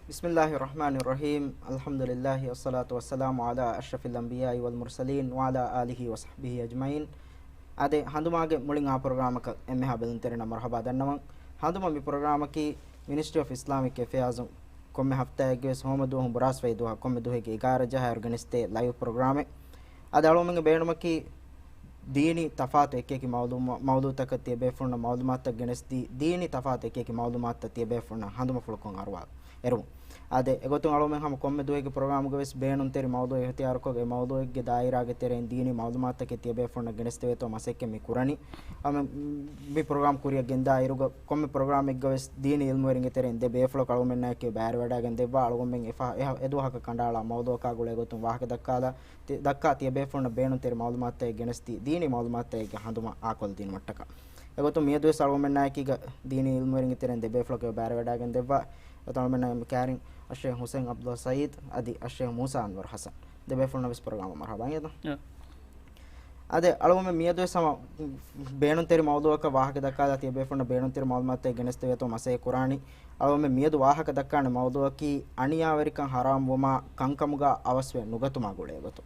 Bismillahirrahmanirrahim. Alhamdulillah wassalatu wassalamu ala ashrafil anbiya'i wal mursalin wa ala alihi wa sahbihi ajma'in. Ade handumage mulin a programaka emme habelun terena marhaba dannawan. Handuma mi programaki Ministry of Islamic Affairs komme haftaage somadu hum buras veidu komme duhege 11 jaha organiste live programe. Ade alomenge beenumaki dini tafaat ekeki mawdu takati befurna mawlumat genesdi dini tafaat ekeki mawlumat tati befurna handuma fulkon arwa erum ade egotun alomen ham komme duege program ge ves beenun teri mawdu ihtiyar ko ge mawdu ge daira ge teren dini mawlumat takati befurna genesde veto masekke mi kurani am mi program kuriya genda iruga komme program ge ves dini ilmu weringe teren de beflo kalomen na ke baar wada gen debba alomen efa edu haka kandala mawdu ka gule egotun wahaka dakkala dakka tie befurna beenun teri mawlumat te genesdi dini mawlumat te ge handuma akol din mattaka egotu miedu salwomen nakiga dini ilmu weringe teren de beflo ke baar wada gen debba etalmen na karin Sheikh Hussein Abdul Said adi Sheikh Musa Anwar Hasan de befurna vis program marhaban yeda ade alwomen miedu sama beenun teri mawduaka wahaka dakkala tie befurna beenun teri mawlumat te geneste veto mase qurani alwomen miedu wahaka dakkane mawduaki aniya verikan haram wuma kankamuga awaswe nugatuma gule egotu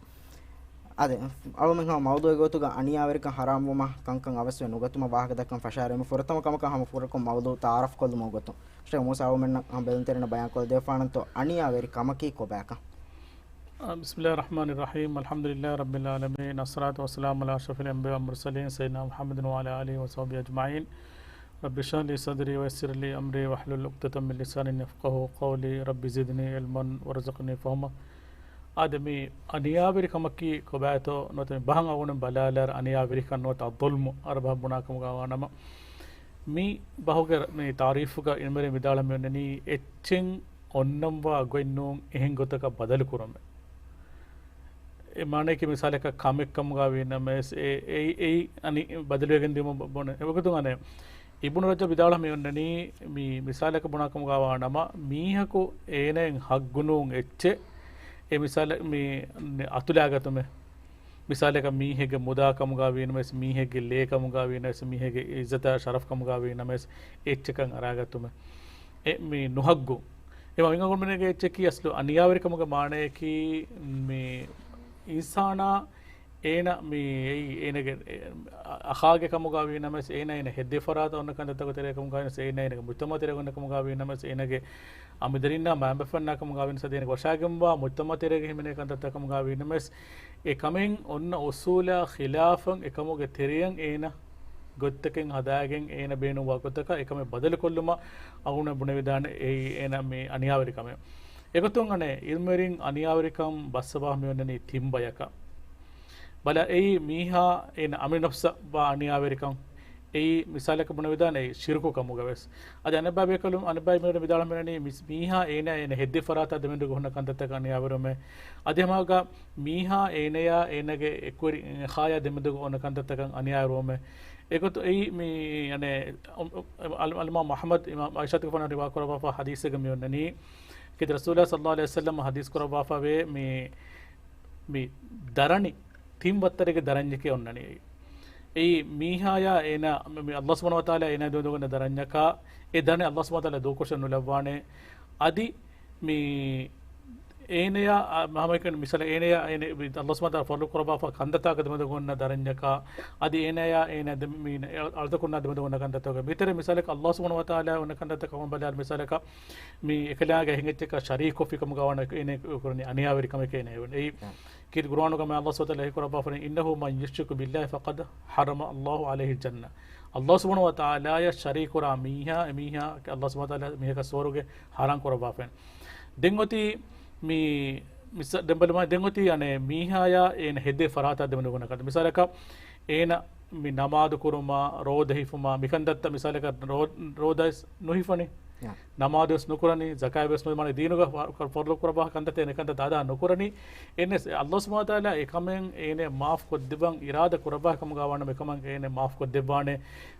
ade alwomen ha mawdu egotuga aniya verikan haram wuma kankan awaswe nugatuma wahaka dakkan fashare me furatama kamaka ham furakom mawdu taaruf kolmu gotu Sheikh Musa alwomen ham belun terina bayan kol defananto aniya veri kamaki ko baka Bismillahirrahmanirrahim. Alhamdulillah rabbil alamin. Assalatu wassalamu ala ashrafil anbiya'i wal mursalin sayyidina Muhammadin wa ala alihi wa sahbihi ajma'in. Rabbi shrah li sadri wa yassir li amri wahlul 'uqdatam min lisani yafqahu qawli. Rabbi zidni ilman warzuqni fahma. Adami aniyaveri kamaki ko bato note bahang agunum balalar aniyaveri kan not adulmu arba bunakam gawanama mi bahuger mi taarifuga inmere midala menni etchen onnamba goinnun ehen gotaka badal kurame e mane ki misale ka kamekkam ga wena mes e ani badalwegen dimo bone ebagutun ane ibnu rajab bidala menni mi misale ka bunakam ga wanama mihako enen haggunun etche e misale mi atulagatume misale ka mihege muda kamuga wena mes mihege le kamuga wena mes mihege izzata sharaf kamuga wena mes etchekan aragatume e mi nuhaggu එම විංගුල්මනගේ එච්චකි අස්ලු අනියාවරිකමක මානයකි මේ ඉන්සානා ඒන මේ ඒනගේ අහාගේ කමුගා වීනමස් ඒන එන හෙද්දේ ෆරාත ඔන්න කන්දතක තෙරකම ගාන සේන එනක මුත්තම තෙරගොන්න කමුගා වීනමස් ඒනගේ අමිදරින්නා මෑම්බෆන්නා කමුගා වීන සදේන වශාගම්වා මුත්තම තෙරගේ හිමනේ කන්දතක කමුගා වීනමස් ඒ කමෙන් ඔන්න උසූලා ඛිලාෆන් එකමුගේ තෙරියන් ඒන ගොත්තකෙන් හදාගෙන් ඒන බේනු වගොතක එකම බදල කොල්ලුම අගුණ බුණ විධාන ඒන මේ අනියාවරිකම එකතුන් අනේ ඉල්මරින් අනියාවරිකම් බස්සබා මෙවන්නනේ තිම්බයක බල ඒ මීහා එන අමිනොෆ්ස බා අනියාවරිකම් ඒ මිසාලක බුණ විධාන ඒ ශිරකු කමුගවස් අද අනබාබේ කලුම් අනබයි මෙවර විධාන මෙන්නේ මීහා ඒන එන හෙද්දේ ෆරාත දෙමෙන්ද ගොහන කන්තත අනියාවරම අදෙමාගා මීහා ඒනයා ඒනගේ එක්වරි khaya දෙමෙන්ද ගොහන කන්තත අනියාවරම එකතු ඒ මේ යනේ අල්මා මුහම්මද් ඉමාම් ආයිෂා තකෆන රිවා කරවා හදීස් එක මෙවන්නනි කිද රසූලුල්ලාහ සල්ලල්ලාහු අලයිහි වසල්ලම් හදීස් කරවා වේ මේ දරණි තිම්වත්තරගේ දරඤ්ඤකේ ඔන්නනි ඒ මීහායා එන මේ අල්ලාහ් සුබ්හානහු වතාලා එන දෝදෝගන දරඤ්ඤකා ඒ දරණි අල්ලාහ් සුබ්හානහු වතාලා දෝකොෂන් ලබවානේ අදි මේ ඒනයා මහමකන් මිසල ඒනයා එන අල්ලාහ් සුබ්හානහු වතාලා ෆොලෝ කරවා කන්දතාක දෙමද ගොන්න දරඤ්ඤකා අදි ඒනයා එන මේ අල්දකුන්න දෙමද ගොන්න කන්දතාක විතර මිසලක අල්ලාහ් සුබ්හානහු වතාලා ඔන්න කන්දතාක කොම් බලාල් මිසලක මේ එකලාගේ හිඟෙච්චක ශරීකො ෆිකම ගවන එනේ කරන්නේ අනියාවරිකම කේනේ ඒ කිර් කුර්ආනු කම අල්ලාහ් සුබ්හානහු වතාලා කරවා ෆරන් ඉන්නහු මන් යුෂ්රිකු බිල්ලාහි ෆකද හරම අල්ලාහ් අලයිහි ජන්න අල්ලාහ් සුබ්හානහු වතාලා ය ශරීකුරා මීහා අල්ලාහ් සුබ්හානහු වතාලා මේක සෝරුගේ හරම් කරවා ෆෙන් දෙන්ගොති මේ මිස දෙම්බලම දෙන්ගොති අනේ මීහායා එන හෙද්දේ ෆරාතා දෙමන ගොන කද මිසලක ඒන මි නමාදු කුරුමා රෝදහිෆුමා මිකන්දත්ත මිසලක රෝදස් නොහිෆනේ නමාදස් නොකරනි zakat නොමන දීනුග ෆොර්ලෝ කරබහ කන්දත එනකන්ද දාදා නොකරනි එන්නේ අල්ලාහ් සුබ්හානහු තාලා එකමෙන් ඒනේ මාෆ් කොද්දබන් ඉරාද කරබහ කම ගවන්න මෙකමන් ඒනේ මාෆ් කොද්දබානේ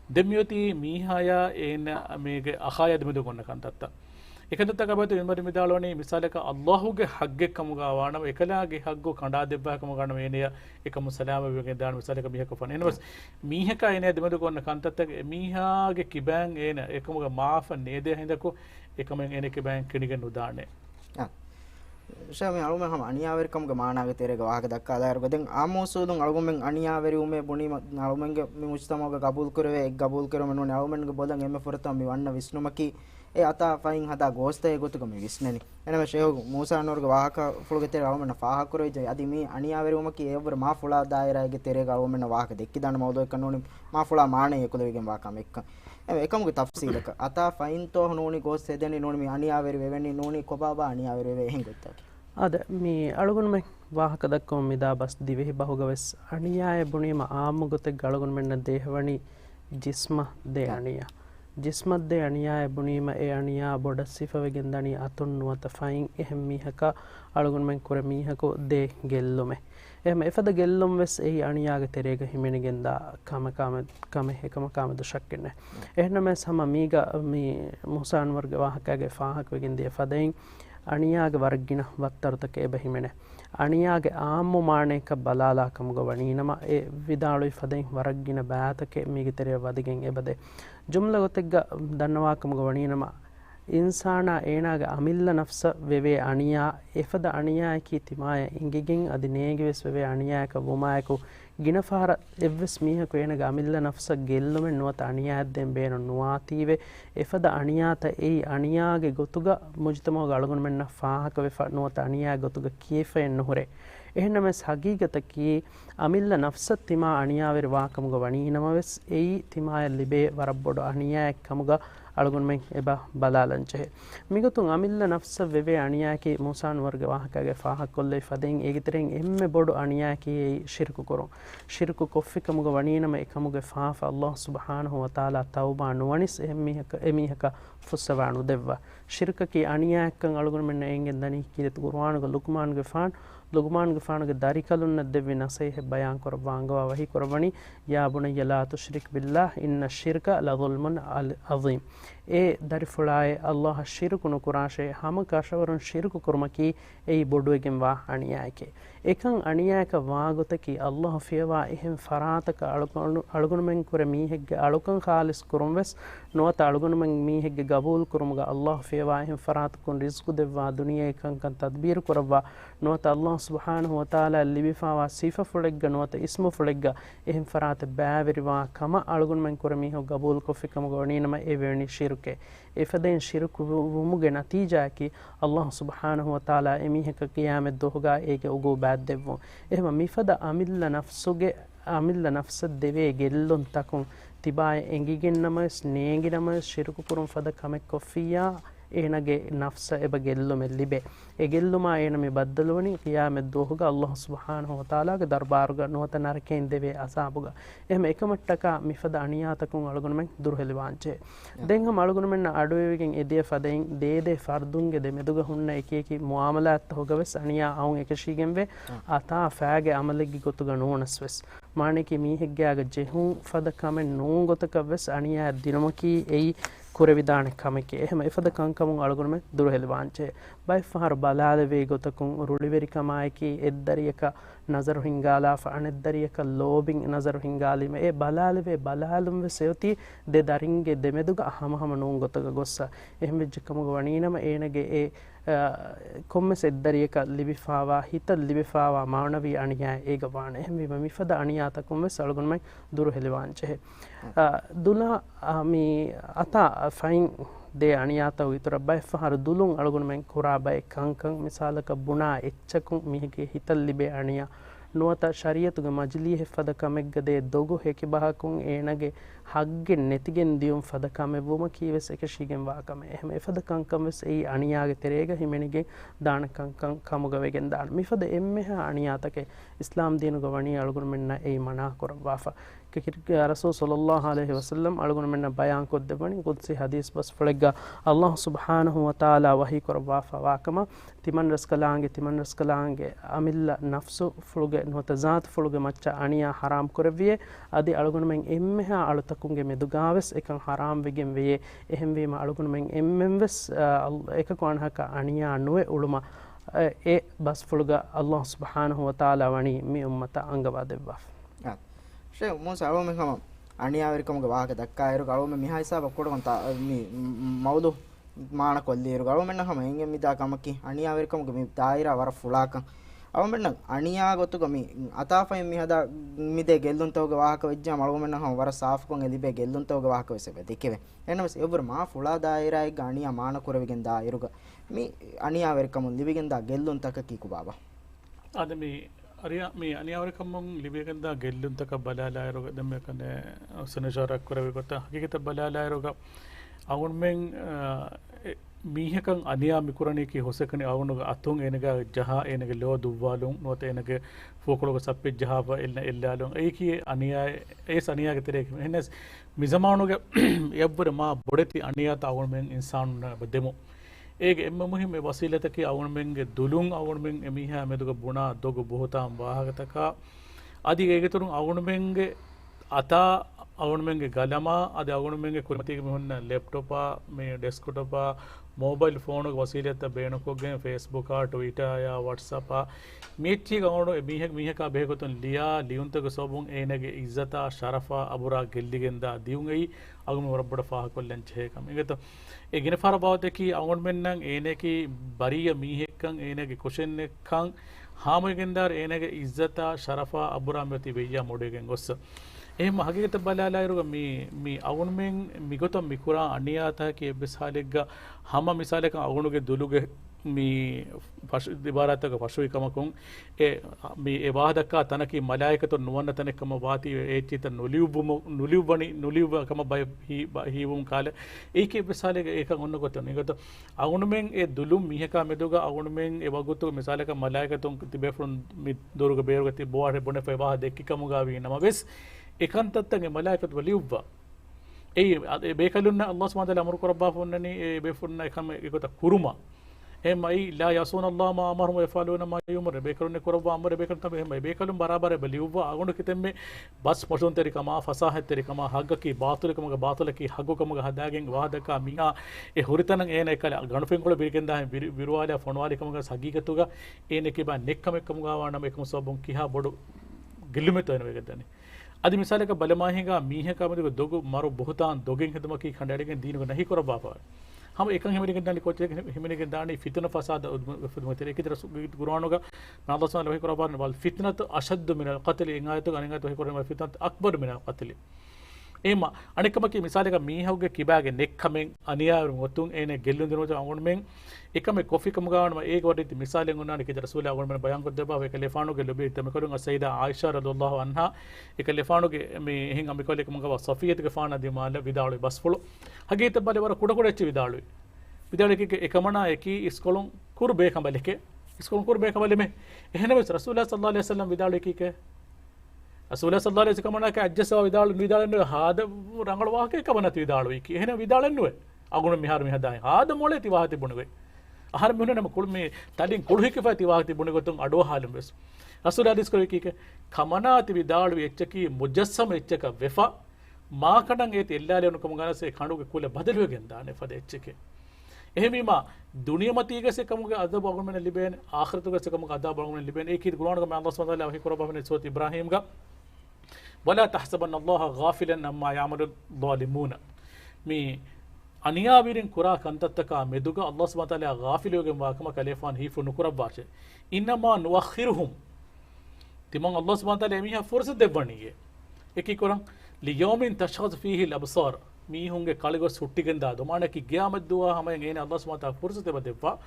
දෙමියති මීහායා ඒන මේගේ අඛාය දෙමද ගොන්න කන්දත්ත එකදත්ත කබතු එමරි මිදාලෝනේ මිසාලක අල්ලාහුගේ හග්ගේ කමුගා වානම එකලාගේ හග්ගෝ කණ්ඩා දෙබ්බා කම ගන්න වේනිය එකම සලාම වෙගෙන් දාන මිසාලක මිහක ෆන එනවස් මීහක එනේ දෙමද කොන්න කන්තත්ත මීහාගේ කිබෑන් එන එකමුග මාෆ නේද හින්දකෝ එකම එන කිබෑන් කිනිගෙන උදානේ ශාමි අලුම හම අනියාවරිකම්ග මානාගේ තෙරේග වාහක දක්කා දායර බෙන් ආමෝසුදුන් අලුමෙන් අනියාවරි උමේ බුනි අලුමෙන්ගේ මි මුස්තමෝග කබූල් කරවේ එක් කබූල් කරම නුනේ අලුමෙන්ගේ බොදන් එමෙ ෆොරතම් මි වන්න විස්නුමකි ඒ අතා ෆයින් හදා ගෝස්තේ ගොතුක මි විස්නනි එනම ෂේහු මූසා නෝර්ග වාහක ෆුලගේ තෙර අලුමෙන් ෆාහ කරේ ජය අදි මි අනියාවරි උමකි ඒවර මා ෆුලා දායරගේ තෙරේග අලුමෙන් වාහක දෙක්කි දාන මවදෝ එක නුනේ මා ෆුලා මානේ යකුලවිගෙන් වාකම එක්ක එකමුගේ තෆ්සීලක අතා ෆයින් තෝ නෝනි ගෝස් සෙදෙනි නෝනි මි අනියාවරි වෙවෙනි නෝනි කොබාබා අනියාවරි වේ එහෙන් ගොත්තකි අද මේ අලුගුණ ವಾಹಕ ದಕ್ಕೊ ಮಿದಾ ಬಸ್ ದಿವೆಹಿ ಬಹುಗವೆಸ್ ಅಣಿಯಾಯ ಬುಣಿಮ ಆಮುಗತೆ ಗಳಗುಣ ಮೆನ್ನ ದೇಹವಣಿ ಜಿಸ್ಮ ದೆ ಅಣಿಯ ಜಿಸ್ಮದ್ದೆ ಅಣಿಯಾಯ ಬುಣಿಮ ಎ ಅಣಿಯಾ ಬೊಡ ಸಿಫವೆಗೆಂದಣಿ ಅತುನ್ನುವತ ಫೈನ್ ಎಹಂ ಮೀಹಕ ಅಳುಗುಣ ಮೆನ್ ಕುರೆ ಮೀಹಕೊ ದೆ ಗೆಲ್ಲುಮೆ ಎಹಮ ಎಫದ ಗೆಲ್ಲುಂ ವೆಸ್ ಎ ಅಣಿಯಾಗೆ ತೆರೆಗ ಹಿಮೆನಿಗೆಂದ ಕಮೆ ಹೆಕಮ ಕಾಮದು ಶಕ್ಕೆನೆ ಎಹನಮೆ ಸಮ ಮೀಗ ಮೀ ಮುಸಾನ್ ವರ್ಗ ವಾಹಕಗೆ ಫಾಹಕ ವೆಗೆಂದೆ ಫದೈನ್ ಅಣಿಯಾಗೆ ವರ್ಗಿನ ವತ್ತರ್ತಕ್ಕೆ ಎಬಹಿಮೆನೆ ಅಣಿಯಾಗೆ ಆಮ್ಮು ಮಾಣೇಕ ಬಲಾಲಾಕಮುಗ ವಣೀನಮ ಎ ವಿದಾಳು ಫದೈನ್ ವರಗ್ಗಿನ ಬ್ಯಾತಕ್ಕೆ ಮೀಗೆ ತೆರೆಯ ವದಿಗೆಂ ಎಬದೆ ಜುಮ್ಲ ಗೊತ್ತೆಗ್ಗ ದನ್ನವಾಕಮುಗ ವಣೀನಮ ಇನ್ಸಾನ ಏನಾಗ ಅಮಿಲ್ಲ ನಫ್ಸ ವೆವೆ ಅಣಿಯಾ ಎಫದ ಅಣಿಯಾಕಿ ತಿಮಾಯ ಇಂಗಿಗೆಂ ಅದಿ ನೇಗಿವೆಸ್ ವೆವೆ ಅಣಿಯಾಕ ವುಮಾಯಕು ಗಿನಫಾರ ಎವ್ವೆಸ್ ಮೀಹಕು ಏನಾಗ ಅಮಿಲ್ಲ ನಫ್ಸ ಗೆಲ್ಲುಮೆ ನುವತ ಅಣಿಯಾದ್ದೆಂ ಬೇನು ನುವಾತೀವೆ ಎಫದ ಅಣಿಯಾತ ಏಯ್ ಅಣಿಯಾಗೆ ಗೊತ್ತುಗ ಮುಜ್ತಮೋಗ ಅಳಗುಣ ಮೆನ್ನ ಫಾಹಕ ವೆಫ ನುವತ ಅಣಿಯಾ ಗೊತ್ತುಗ ಕೀಫೆ ಎನ್ನುಹುರೆ එහෙනමස් හගීගතකී අමිල්ල නෆ්සත් තිමා අනියාවෙර වාකමුග වනීනමවෙස් එයි තිමාය ලිබේ වරබ්බොඩ අනියායක් කමුග අලගුන්මෙන් එබ බලාලංචෙහෙ මිගතුන් අමිල්ල නෆ්ස වෙවේ අනියාකි මුසාන් වර්ග වාහකගේ ෆාහක් කොල්ලේ ෆදෙන් ඒගිතරෙන් එම්මෙ බොඩ අනියාකි ශිර්කු කරොන් ශිර්කු කොෆ්ෆිකමුග වනීනම එකමුගේ ෆාෆ අල්ලාහ් සුබ්හානහු වතාලා තවබා නුවනිස් එමිහක ෆුස්සවානු දෙව්වා ශිර්කකි අනියායක්කන් අලගුන්මෙන් එංගෙන් දනි කිරතු කුර්ආනුග ලුක්මාන්ගේ ෆාන් ලුග්මාන්ගේ ෆානුගේ දරිකලුන්න දෙවි නසෙහ බයන් කර වාංගවා වහි කරවණි යා බුනය්‍ය ලා තුශ්රික් බිල්ලාහ් ඉන්න ශිර්ක ලظුල්මුන් අසීම් ඒ දරිෆුලාය අල්ලාහ් ශිර්කුන කුරාෂේ හම කෂවරුන් ශිර්කු කුර්මකි ඒ බොඩුවගෙන් වා අනියායකේ එකන් අනියායක වාගතකි අල්ලාහ් ෆියවා එහෙන් ෆරාතක අලුගුණමෙන් කුර මීහෙග්ගේ අලුකන් ખાලිස් කුරුම්වස් නොත අලුගුණමෙන් මීහෙග්ගේ ගබූල් කුරුමුග අල්ලාහ් ෆියවා එහෙන් ෆරාතකුන් රිස්කු දෙවා දුනියා එකන් කන් තද්බීර් කරවා නොත අල්ලාහ් සුබ්හානහු වතාලා ලිබිෆාවා සිෆා ෆුලෙග්ග නොත ඉස්මු ෆුලෙග්ග එහෙන් ෆරාත බෑවිරිවා කම අලුගුණමෙන් කුර මීහො ගබූල් කොෆිකම ගොණීනම ඒ වෙණි ශිර්කේ එෆදෙන් ශිර්කු වමුගේ නතිජාකි අල්ලාහ් සුබ්හානහු වතාලා එමිහක කියාමෙත් දොහගා ඒකේ උගෝ බෑද්දෙවෝ එහෙම මිෆද අමිල්ල නෆ්සුගේ අමිල්ල නෆ්ස දෙවේ ගෙල්ලොන් තකුන් තිබාය එංගිගෙන්නම ස්නේගිනම ශිර්කු කුරුම් ෆද කමෙක් කොෆියා ಏನಗೆ ನಫ್ಸ ಎಬ ಗೆಲ್ಲುಮೆ ಲಿಬೆ ಎ ಗೆಲ್ಲುಮ ಏನಮೆ ಬದ್ದಲುವನಿ ಕಿಯಾಮೆ ದೋಹುಗ ಅಲ್ಲಾಹ್ ಸುಬ್ಹಾನಹು ವ ತಾಲಾಗೆ ದರ್ಬಾರುಗ ನೋತ ನರಕೆನ್ ದೆವೆ ಅಸಾಬುಗ ಎಹಮ එකಮಟ್ಟಕ ಮಿಫದ ಅಣಿಯಾತಕುಂ ಅಳಗುನಮೆನ್ ದುರ್ಹೆಲಿವಾಂಚೆ ದೆಂಗ ಅಳಗುನಮೆನ್ ಅಡುವೆಗೆನ್ ಎದಿಯ ಫದೆನ್ ದೇದೆ ಫರ್ದುಂಗೆ ದೆ ಮೆದುಗ ಹುನ್ನ ಏಕೇಕಿ ಮುಆಮಲಾತ್ ಹೋಗವೆಸ್ ಅಣಿಯಾ ಅವಂ ಏಕಶಿಗೆಂವೆ ಆತಾ ಫಾಗೆ ಅಮಲೆಗಿ ಗೊತುಗ ನೋನಸ್ವೆಸ್ ಮಾಣಿಕಿ ಮೀಹೆಗ್ಗಾಗ ಜೆಹುಂ ಫದ ಕಮೆನ್ ನೂಂ ಗೊತಕವೆಸ್ ಅಣಿಯಾ ದಿನಮಕಿ ಎಯಿ ಕುರೆವಿದಾಣೆ ಕಮೆಕೆ එහෙම එෆද කංකමුන් අලගුණම දුරහෙලවාංචේ බයි ෆහර බලාලවේ ගොතකුන් රුලිවෙරි කමායකි එද්දරියක නසරු හිංගාලා ෆානෙද්දරියක ලෝබින් නසරු හිංගාලිම ඒ බලාලවේ බලාලුම් වෙසයති දෙ දරින්ගේ දෙමෙදුග අහමහම නූන් ගොතක ගොස්ස එහෙම වෙජ්ජකමුග වණීනම ඒනගේ ඒ කොම්මෙස් එද්දරියක ලිබිෆාවා හිත ලිබිෆාවා මානවී අණියා ඒක වාන එහෙම මිෆද අණියාතකුම් වෙස් අලගුණම දුරහෙලවාංචේ දුලා මි අතා ෆයින් ದೇ ಅಣಿಯಾತ ವಿತರ ಬೈ ಫಹರ್ ದುಲುಂ ಅಳಗುಣ ಮೆನ್ ಕುರಾ ಬೈ ಕಂಕಂ ಮಿಸಾಲಕ ಬುನಾ ಎಚ್ಚಕು ಮಿಹಿಗೆ ಹಿತಲ್ಲಿಬೆ ಅಣಿಯ ನುವತ ಶರಿಯತುಗೆ ಮಜ್ಲಿ ಹೆಫದ ಕಮೆಗ್ಗದೆ ದೊಗು ಹೆಕಿ ಬಹಕುಂ ಏನಗೆ ಹಗ್ಗೆ ನೆತಿಗೆನ್ ದಿಯುಂ ಫದ ಕಮೆ ವುಮ ಕೀವೆಸ್ ಎಕಶಿಗೆನ್ ವಾಕಮೆ ಎಹಮ ಎಫದ ಕಂಕಂ ವೆಸ್ ಈ ಅಣಿಯಾಗೆ ತೆರೆಗ ಹಿಮೆನಿಗೆ ದಾಣ ಕಂಕಂ ಕಮುಗವೆಗೆನ್ ದಾಣ ಮಿಫದ ಎಮ್ಮೆಹ ಅಣಿಯಾತಕೆ ಇಸ್ಲಾಂ ದೀನುಗ ವಣಿ ಅಳಗುಣ ಮೆನ್ನ ಈ ಮನಾ ಕೊರವಾಫ ರಸೂಲ್ ಸಲ್ಲಲ್ಲಾಹು ಅಲೈಹಿ ವಸಲ್ಲಂ ಅಳುಗುಣ ಮೆನ್ನ ಬಯಾನ್ ಕೊದ್ದಬಣಿ ಕುದ್ಸಿ ಹದೀಸ್ ಬಸ್ ಫಳಗ ಅಲ್ಲಾಹ್ ಸುಬ್ಹಾನಹು ವ ತಆಲಾ ವಹಿ ಕೊರವಾ ಫವಾಕಮ ತಿಮನ್ ರಸ್ಕಲಾಂಗೆ ಅಮಿಲ್ಲ ನಫ್ಸು ಫುಳುಗೆ ನೋತ ಜಾತ್ ಫುಳುಗೆ ಮಚ್ಚ ಅಣಿಯ ಹರಾಮ್ ಕೊರವಿಯೆ ಅದಿ ಅಳುಗುಣ ಮೆನ್ ಎಮ್ಮೆಹ ಅಳುತಕುಂಗೆ ಮೆದುಗಾವೆಸ್ එකන් හරාම් වෙගෙන් වේ එහෙම වීම අලුගුණ මෙන් එම්මෙන්වස් එක කොණහක අණියා නුවේ උළුම ඒ බස් ෆුලුග අල්ලාහ් සුබ්හානහු වතාලා වණි මේ උම්මත අංගවා දෙවවා ෂේ මොස අලුම කම අණියා වෙරකමක වාහක දක්කා එරු ගලුම මිහා හිසාබ කොඩගන් මි මවුදු මාන කොල්ලීරු ගලුම මෙන්න කම එංගෙ මිදා කමකි අණියා වෙරකමක මේ දායිරා වර ෆුලාකන් ಅವಮೆನ್ನ ಅಣಿಯಾ ಗೊತ್ತುಗ ಮಿ ಅತಾಫೈ ಮಿ ಹದ ಮಿದೆ ಗೆಲ್ಲುಂತೋಗ ವಾಹಕ ವಿಜ್ಜಾ ಮಳವಮೆನ್ನ ಹಂ ವರ ಸಾಫ್ ಕೊಂಗೆ ಲಿಬೆ ಗೆಲ್ಲುಂತೋಗ ವಾಹಕ ವೆಸೆಬೆ ದಿಕ್ಕೆವೆ ಎನ್ನಮಸ್ ಎವ್ವರ ಮಾ ಫುಳಾ ದಾಯಿರಾಯಿ ಅಣಿಯಾ ಮಾನ ಕುರವಿಗೆನ್ ದಾ ಇರುಗ ಮಿ ಅಣಿಯಾ ವೆರ್ಕಮು ಲಿಬಿಗೆನ್ ದಾ ಗೆಲ್ಲುಂತಕ ಕೀಕು ಬಾಬಾ ಅದ ಮಿ ಅರಿಯಾ ಮಿ ಅಣಿಯಾ ವೆರ್ಕಮು ಲಿಬಿಗೆನ್ ದಾ ಗೆಲ್ಲುಂತಕ ಬಲಾಲ ಇರುಗ ದಮ್ಮೆ ಕನೆ ಸನಜಾರ ಕುರವಿ ಗೊತ್ತ ಹಕೀಕತ ಬಲಾಲ ಇರುಗ ಅವನ್ ಮೆನ್ මීහකන් අනියා මිකුරණේකි හොසකනේ අවුණුග අතුන් එනග ජහ එනග ලෝ දුව්වාලුන් නොත එනග ෆෝකලොග සප්පෙ ජහව එල්ලාලුන් ඒකි අනියා ඒ සනියාගේ තරේ එනස් මිසමානුග යබ්බර මා බොඩති අනියා තාවුන් මෙන් ඉන්සාන් බදෙමු ඒක එම්ම මුහිම වසීලතකි අවුන් මෙන්ගේ දුලුන් අවුන් මෙන් එමිහා මෙදුග බුණා දොග බොහෝතාම් වාහකතක আদি ඒගතුරුන් අවුන් මෙන්ගේ අතා අවුන් මෙන්ගේ ගලමා අද අවුන් මෙන්ගේ කුමතික මෙහොන්න ලැප්ටොපා මේ ඩෙස්ක්ටොපා ಮೊಬೈಲ್ ಫೋನ್ ವಸೀಲಿಯತ್ತ ಬೇಣಕೋಗೆ ಫೇಸ್ಬುಕ್ ಟ್ವಿಟರ್ ಯಾ ವಾಟ್ಸಪ್ ಮೀಚಿ ಗೌಂಡು ಮೀಹಕ ಬೇಗೊತ್ತು ಲಿಯಾ ಲಿಯುಂತಗ ಸೋಬುಂ ಏನೆಗೆ ಇಜ್ಜತ ಶರಫಾ ಅಬುರಾ ಗೆಲ್ಲಿಗೆಂದ ದಿಯುಂಗೈ ಅಗುಮ ವರಬ್ಬಡ ಫಾಹಕೊಲ್ಲೆನ್ ಛೇಕಂ ಇಗತ ಎ ಗಿನಫಾರ ಬಾವತಕಿ ಅವನ್ ಮೆನ್ನಂ ಏನೆಕಿ ಬರಿಯ ಮೀಹೆಕ್ಕಂ ಏನೆಗೆ ಕುಶೆನ್ನೆಕ್ಕಂ ಹಾಮಗೆಂದಾರ್ ಏನೆಗೆ ಇಜ್ಜತ ಶರಫಾ ಅಬುರಾ ಮೆತಿ ಬೆಯ್ಯ ಮೊಡೆಗೆಂ ಗೊಸ್ಸ එහෙම හගිගත බලාලායරුග මේ අවුන්මෙන් මිගොතම් මිකුරා අනියාතහකි එබ්බෙසාලෙක්ග හම මිසාලක අවුණුගේ දුළුගේ මේ පශු දිබාරත්තක පශුවිකමකුන් මේ එවාදක්කා තනකි මලායකතු නුවන්න තනෙක්කම වාති ඒචිත නුලිව්වකම බය හීවුම් කාල ඒක එබ්බෙසාලෙක ඒක ඔන්න ගොත නිගත අවුණුමෙන් ඒ දුළුම් මිහකා මෙදුග අවුණුමෙන් එවගුතු මිසාලක මලායකතුන් තිබෙෆුන් මි දොරුග බේරුග තිබෝහර බොන ෆෙවා දෙක්කිකම ගාවී නම වෙස් එකන්තත්තගේ මලායකතු වලිව්වා ඒ බේකලුන්න අල්ලාහ් සුබ්හානහු වතාලා අමරු කරබ්බා ෆොන්නනි ඒ බේෆුන්න එකම ඒකට කුරුමා එහෙමයි ලා යසුන අල්ලාහ් මා අමරහු යෆලුන මා යුමර බේකලුන්න කරබ්බා අමර බේකලුන් තමයි එහෙමයි බේකලුන් බරාබර බලිව්වා අගොණු කිතෙම්මේ බස් මොෂොන් තරිකමා ෆසාහත් තරිකමා හග්ගකි බාතුලකමග බාතුලකි හග්ගකමග හදාගෙන් වාදකා මිහා ඒ හොරිතනන් ඒන එකල ගණුපෙන් කොළ බිරිකෙන් දා විරුවාලිය ෆොනවාලිකමග සගීගතුග ඒන කිබා නෙක්කම එක්කම ගාවානම එකම සොබොන් කිහා බොඩු ගිල්ලුමෙත වෙන වේගදන්නේ අදි මිසාලක බලමාහිගා මීහකමදක දොගු මරු බොහතාන් දොගෙන් හදමකි ಖಂಡಾಡಿಗೆ ದೀನುಗ ನಹಿ ಕೊರಬಾಪ ಹಮ ಏಕಂ ಹಿಮನಿಗೆ ದಾನಿ ಕೋಚೆ ಹಿಮನಿಗೆ ದಾನಿ ಫಿತನ ಫಸಾದ ಉದ್ಮತರೆ ಏಕಿದ್ರ ಕುರಾನುಗ ಅಲ್ಲಾಹ್ ಸುಬ್ಹಾನಹು ವಹಿ ಕೊರಬಾನ ವಲ್ ಫಿತ್ನತು ಅಶದ್ದು ಮಿನಲ್ क़ತ್ಲ್ ಇಂಗಾಯತು ಅನಿಗಾಯತು ವಹಿ ಕೊರಮ ಫಿತ್ನತು ಅಕ್ಬರ್ ಮಿನಲ್ क़ತ್ಲ್ ඒම අනිකමකි මිසාලක මීහවගේ කිබාගේ නෙක්කමෙන් අනියාවරුන් ඔතුන් ඒනේ ගෙල්ලුන් දිනෝත අවුන්මෙන් එකම කොෆිකම ගාවනම ඒක වටිති මිසාලෙන් උන්නානි කිද රසූල අවුන්මෙන් බයන් කොද්දබා ඒක ලෙෆානුගේ ලොබි තම කරුන් සයිදා ආයිෂා රදියල්ලාහු අන්හා ඒක ලෙෆානුගේ මේ එහෙන් අමිකොලෙක මගව සෆියතික ෆානා දිමාල විදාලු බස්ෆුළු හගීත බල වර කුඩ කුඩ එච්ච විදාලුයි එකමනා එකී ඉස්කොලුන් කුරු බේකඹලෙක ඉස්කොලුන් කුරු බේකඹලෙමේ එහෙනම රසූල සල්ලල්ලාහු අලයිහි වසල්ලම් විදාලු එකීක රසූල සල්ලල්ලාහු අලයිහි වසල්ලම් කමනක අජ්ජසව විදාලු හාද රංගල වාහකේ කමනත් විදාලුයි කි එහෙන විදාලන්නුවේ අගුණ මිහාර මිහදායි හාද මොලේ තිවාහති බුණුවේ ආහාර මෙන්න කුළු මේ තලින් කුළු හිකපයි තිවාහති බුණු ගොතුන් අඩෝ හාලම් වෙස් රසූල හදීස් කරේ කීක කමනාති විදාලු එච්චකි මුජස්සම එච්චක වෙෆා මා කඩන් ඒති එල්ලාලෙනු කම ගනසේ කණුගේ කුල බදලුවගෙන් දානේ ෆද එච්චකේ එහෙමීම දුනියමතීගසේ කමුගේ අදබ අගුණ මෙන්න ලිබෙන ආඛිරතුගසේ කමුගේ අදබ අගුණ ලිබෙන ඒකී කුරානුගේ මම අල්ලාහ් සුබ්හානහු වතාලා වහී කරබා වෙන සූරත් ඉබ්‍රාහීම් ගා ولا تحسبن الله غافلا عما يعمل الظالمون මේ අනියාවිරින් කුරා කන්තත්තක මෙදුග අල්ලාහ් සුබ්හානහු වතාලා ගාෆිලෝගෙන් වාකම කලේෆාන් හීෆු නුකුරබ්වාච ඉන්නමා නුවඛිරුහුම් තිමන් අල්ලාහ් සුබ්හානහු වතාලා එමිහා ෆුර්සත් දෙවණියේ එකී කරන් ලියෝමින් තෂඛස් ෆීහි අබ්සාර් මීහුන්ගේ කලගො සුට්ටිගෙන් දාදු මානකි ගියාමත් දුවා හැම එනේ අල්ලාහ් සුබ්හානහු වතාලා ෆුර්සත් දෙවදෙවා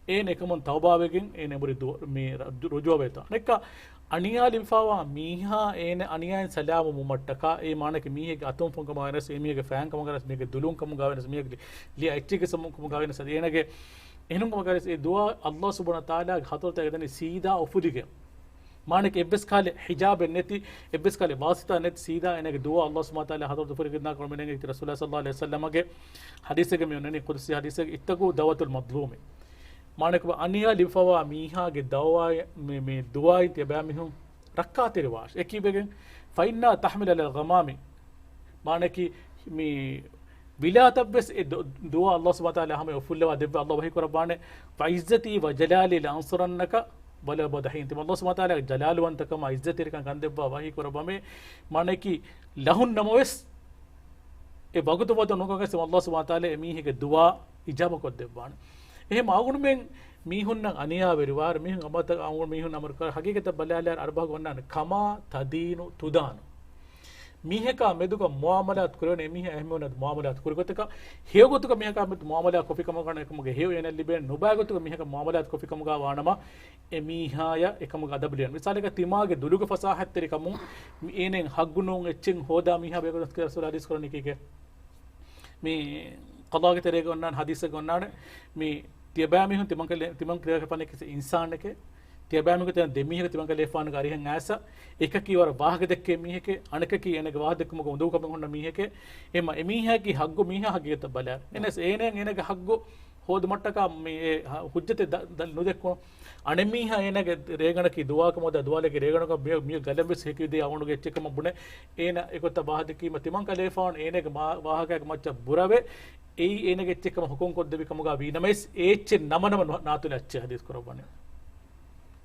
ඒන එකමන් තවබාවෙකින් ඒන බුරි මේ රුජුව වේතා නෙක්ක අනියාලිෆාවා මීහා ඒන අනියායන් සලාම මුමට්ටක ඒ මානක මීහගේ අතුම් ෆොංකම ගාවනස් මීහගේ ෆෑන් කම ගාවනස් මීහගේ දුලුන් කම ගාවනස් මීහගේ ලිය ඇච්චිගේ සමුන් කම ගාවනස් ඒනගේ එහෙනම් කම ගාවනස් ඒ දුවා අල්ලාහ් සුබ්හානහු තාලා හතරට ගදනි සීදා උෆුදිගේ මානක එබ්බස් කාලේ හිජාබ් නැති එබ්බස් කාලේ වාසිතා නැති සීදා එනගේ දුවා අල්ලාහ් සුබ්හානහු තාලා හදරතු ෆරිග්නා කරමනේ රසූලුල්ලාහ සල්ලල්ලාහු අලයිහි වසල්ලමගේ හදීසෙක මෙන්නේ කුර්සි හදීසෙක ඉත්තකු දවතුල් මද්ලූමි මානක අනියා ලිෆවා මීහාගේ දවා මේ දුවායි තිබෑ මිහුම් රක්කාතිර වාෂ එකීබෙගෙන් ෆයින්නා තහමිල අල් ගමාමි මානකි මේ විලාතබ්බස් දුවා අල්ලාහ් සුබ්හානහු තාලා හැම උෆුල්ලවා දෙබ්බ අල්ලාහ් වහී කරබානේ ෆයිස්සති වජලාලි ලන්සරන්නක බල බදහින් තිම අල්ලාහ් සුබ්හානහු තාලා ජලාලවන්තකම ඉස්සතිරකම් ගන්දෙබ්බා වහී කරබමේ මානකි ලහුන් නමවස් ඒ වගතු වද නොකගස අල්ලාහ් සුබ්හානහු තාලා මීහිගේ දුවා ඉජාබ කොද්දෙබ්බාන එහෙම ආගුණුමෙන් මීහුන්න අනියා වෙරිවාර මීහුන් අමත ආගුණ මීහුන් අමර කර හකීකත බලාලයාර අරබහ ගොන්නන කමා තදීනු තුදානු මීහක මෙදුක මුආමලාත් කරන මීහ එහෙමනත් මුආමලාත් කරගතක හේගොතුක මීහක මෙත් මුආමලා කොපිකම කරන එකමගේ හේව එන ලිබෙන නොබාගතුක මීහක මුආමලාත් කොපිකම ගා වානම එමීහාය එකම ගදබලියන් විසාලක තිමාගේ දුලුක ෆසාහත් තරිකම ඒනෙන් හග්ගුණුන් එච්චෙන් හෝදා මීහා බේගොත් කර රසූල් හදීස් කරන එකක මේ කදාගේ තරේ ගොන්නන් හදීස් ගොන්නන මේ තියබෑ මිහුන් තිමන් ක්‍රියා කරන එක ඉන්සාන් එකේ තියබෑ මිහුන් තන දෙමිහක තිමන් කලේ ෆාන ගරිහන් ඇස එක කීවර වාහක දෙකේ මිහකේ අනක කී එනක වාහ දෙකම උදව් කම හොන්න මිහකේ එම එමිහකී හග්ගු මිහා හගියත බල එනස් ඒනෙන් එනක හග්ගු හොද මට්ටක මේ හුජ්ජතේ නොදෙක්කො අනෙමිහා එනක රේගණකී දුවාක මොද දුවාලේ රේගණක මිය ගලඹස් හේකීදී අවුණුගේ එච්චකම බුනේ ඒන එකොත්ත වාහ දෙකීම තිමන් කලේ ෆාන ඒනක වාහකයක් මච්ච බුරවේ ඒ ඒනක එච්චකම හුකුම් කොද්දවි කමුගා වීනමස් ඒච්ච නමනම නාතුල අච්ච හදීස් කරවන්නේ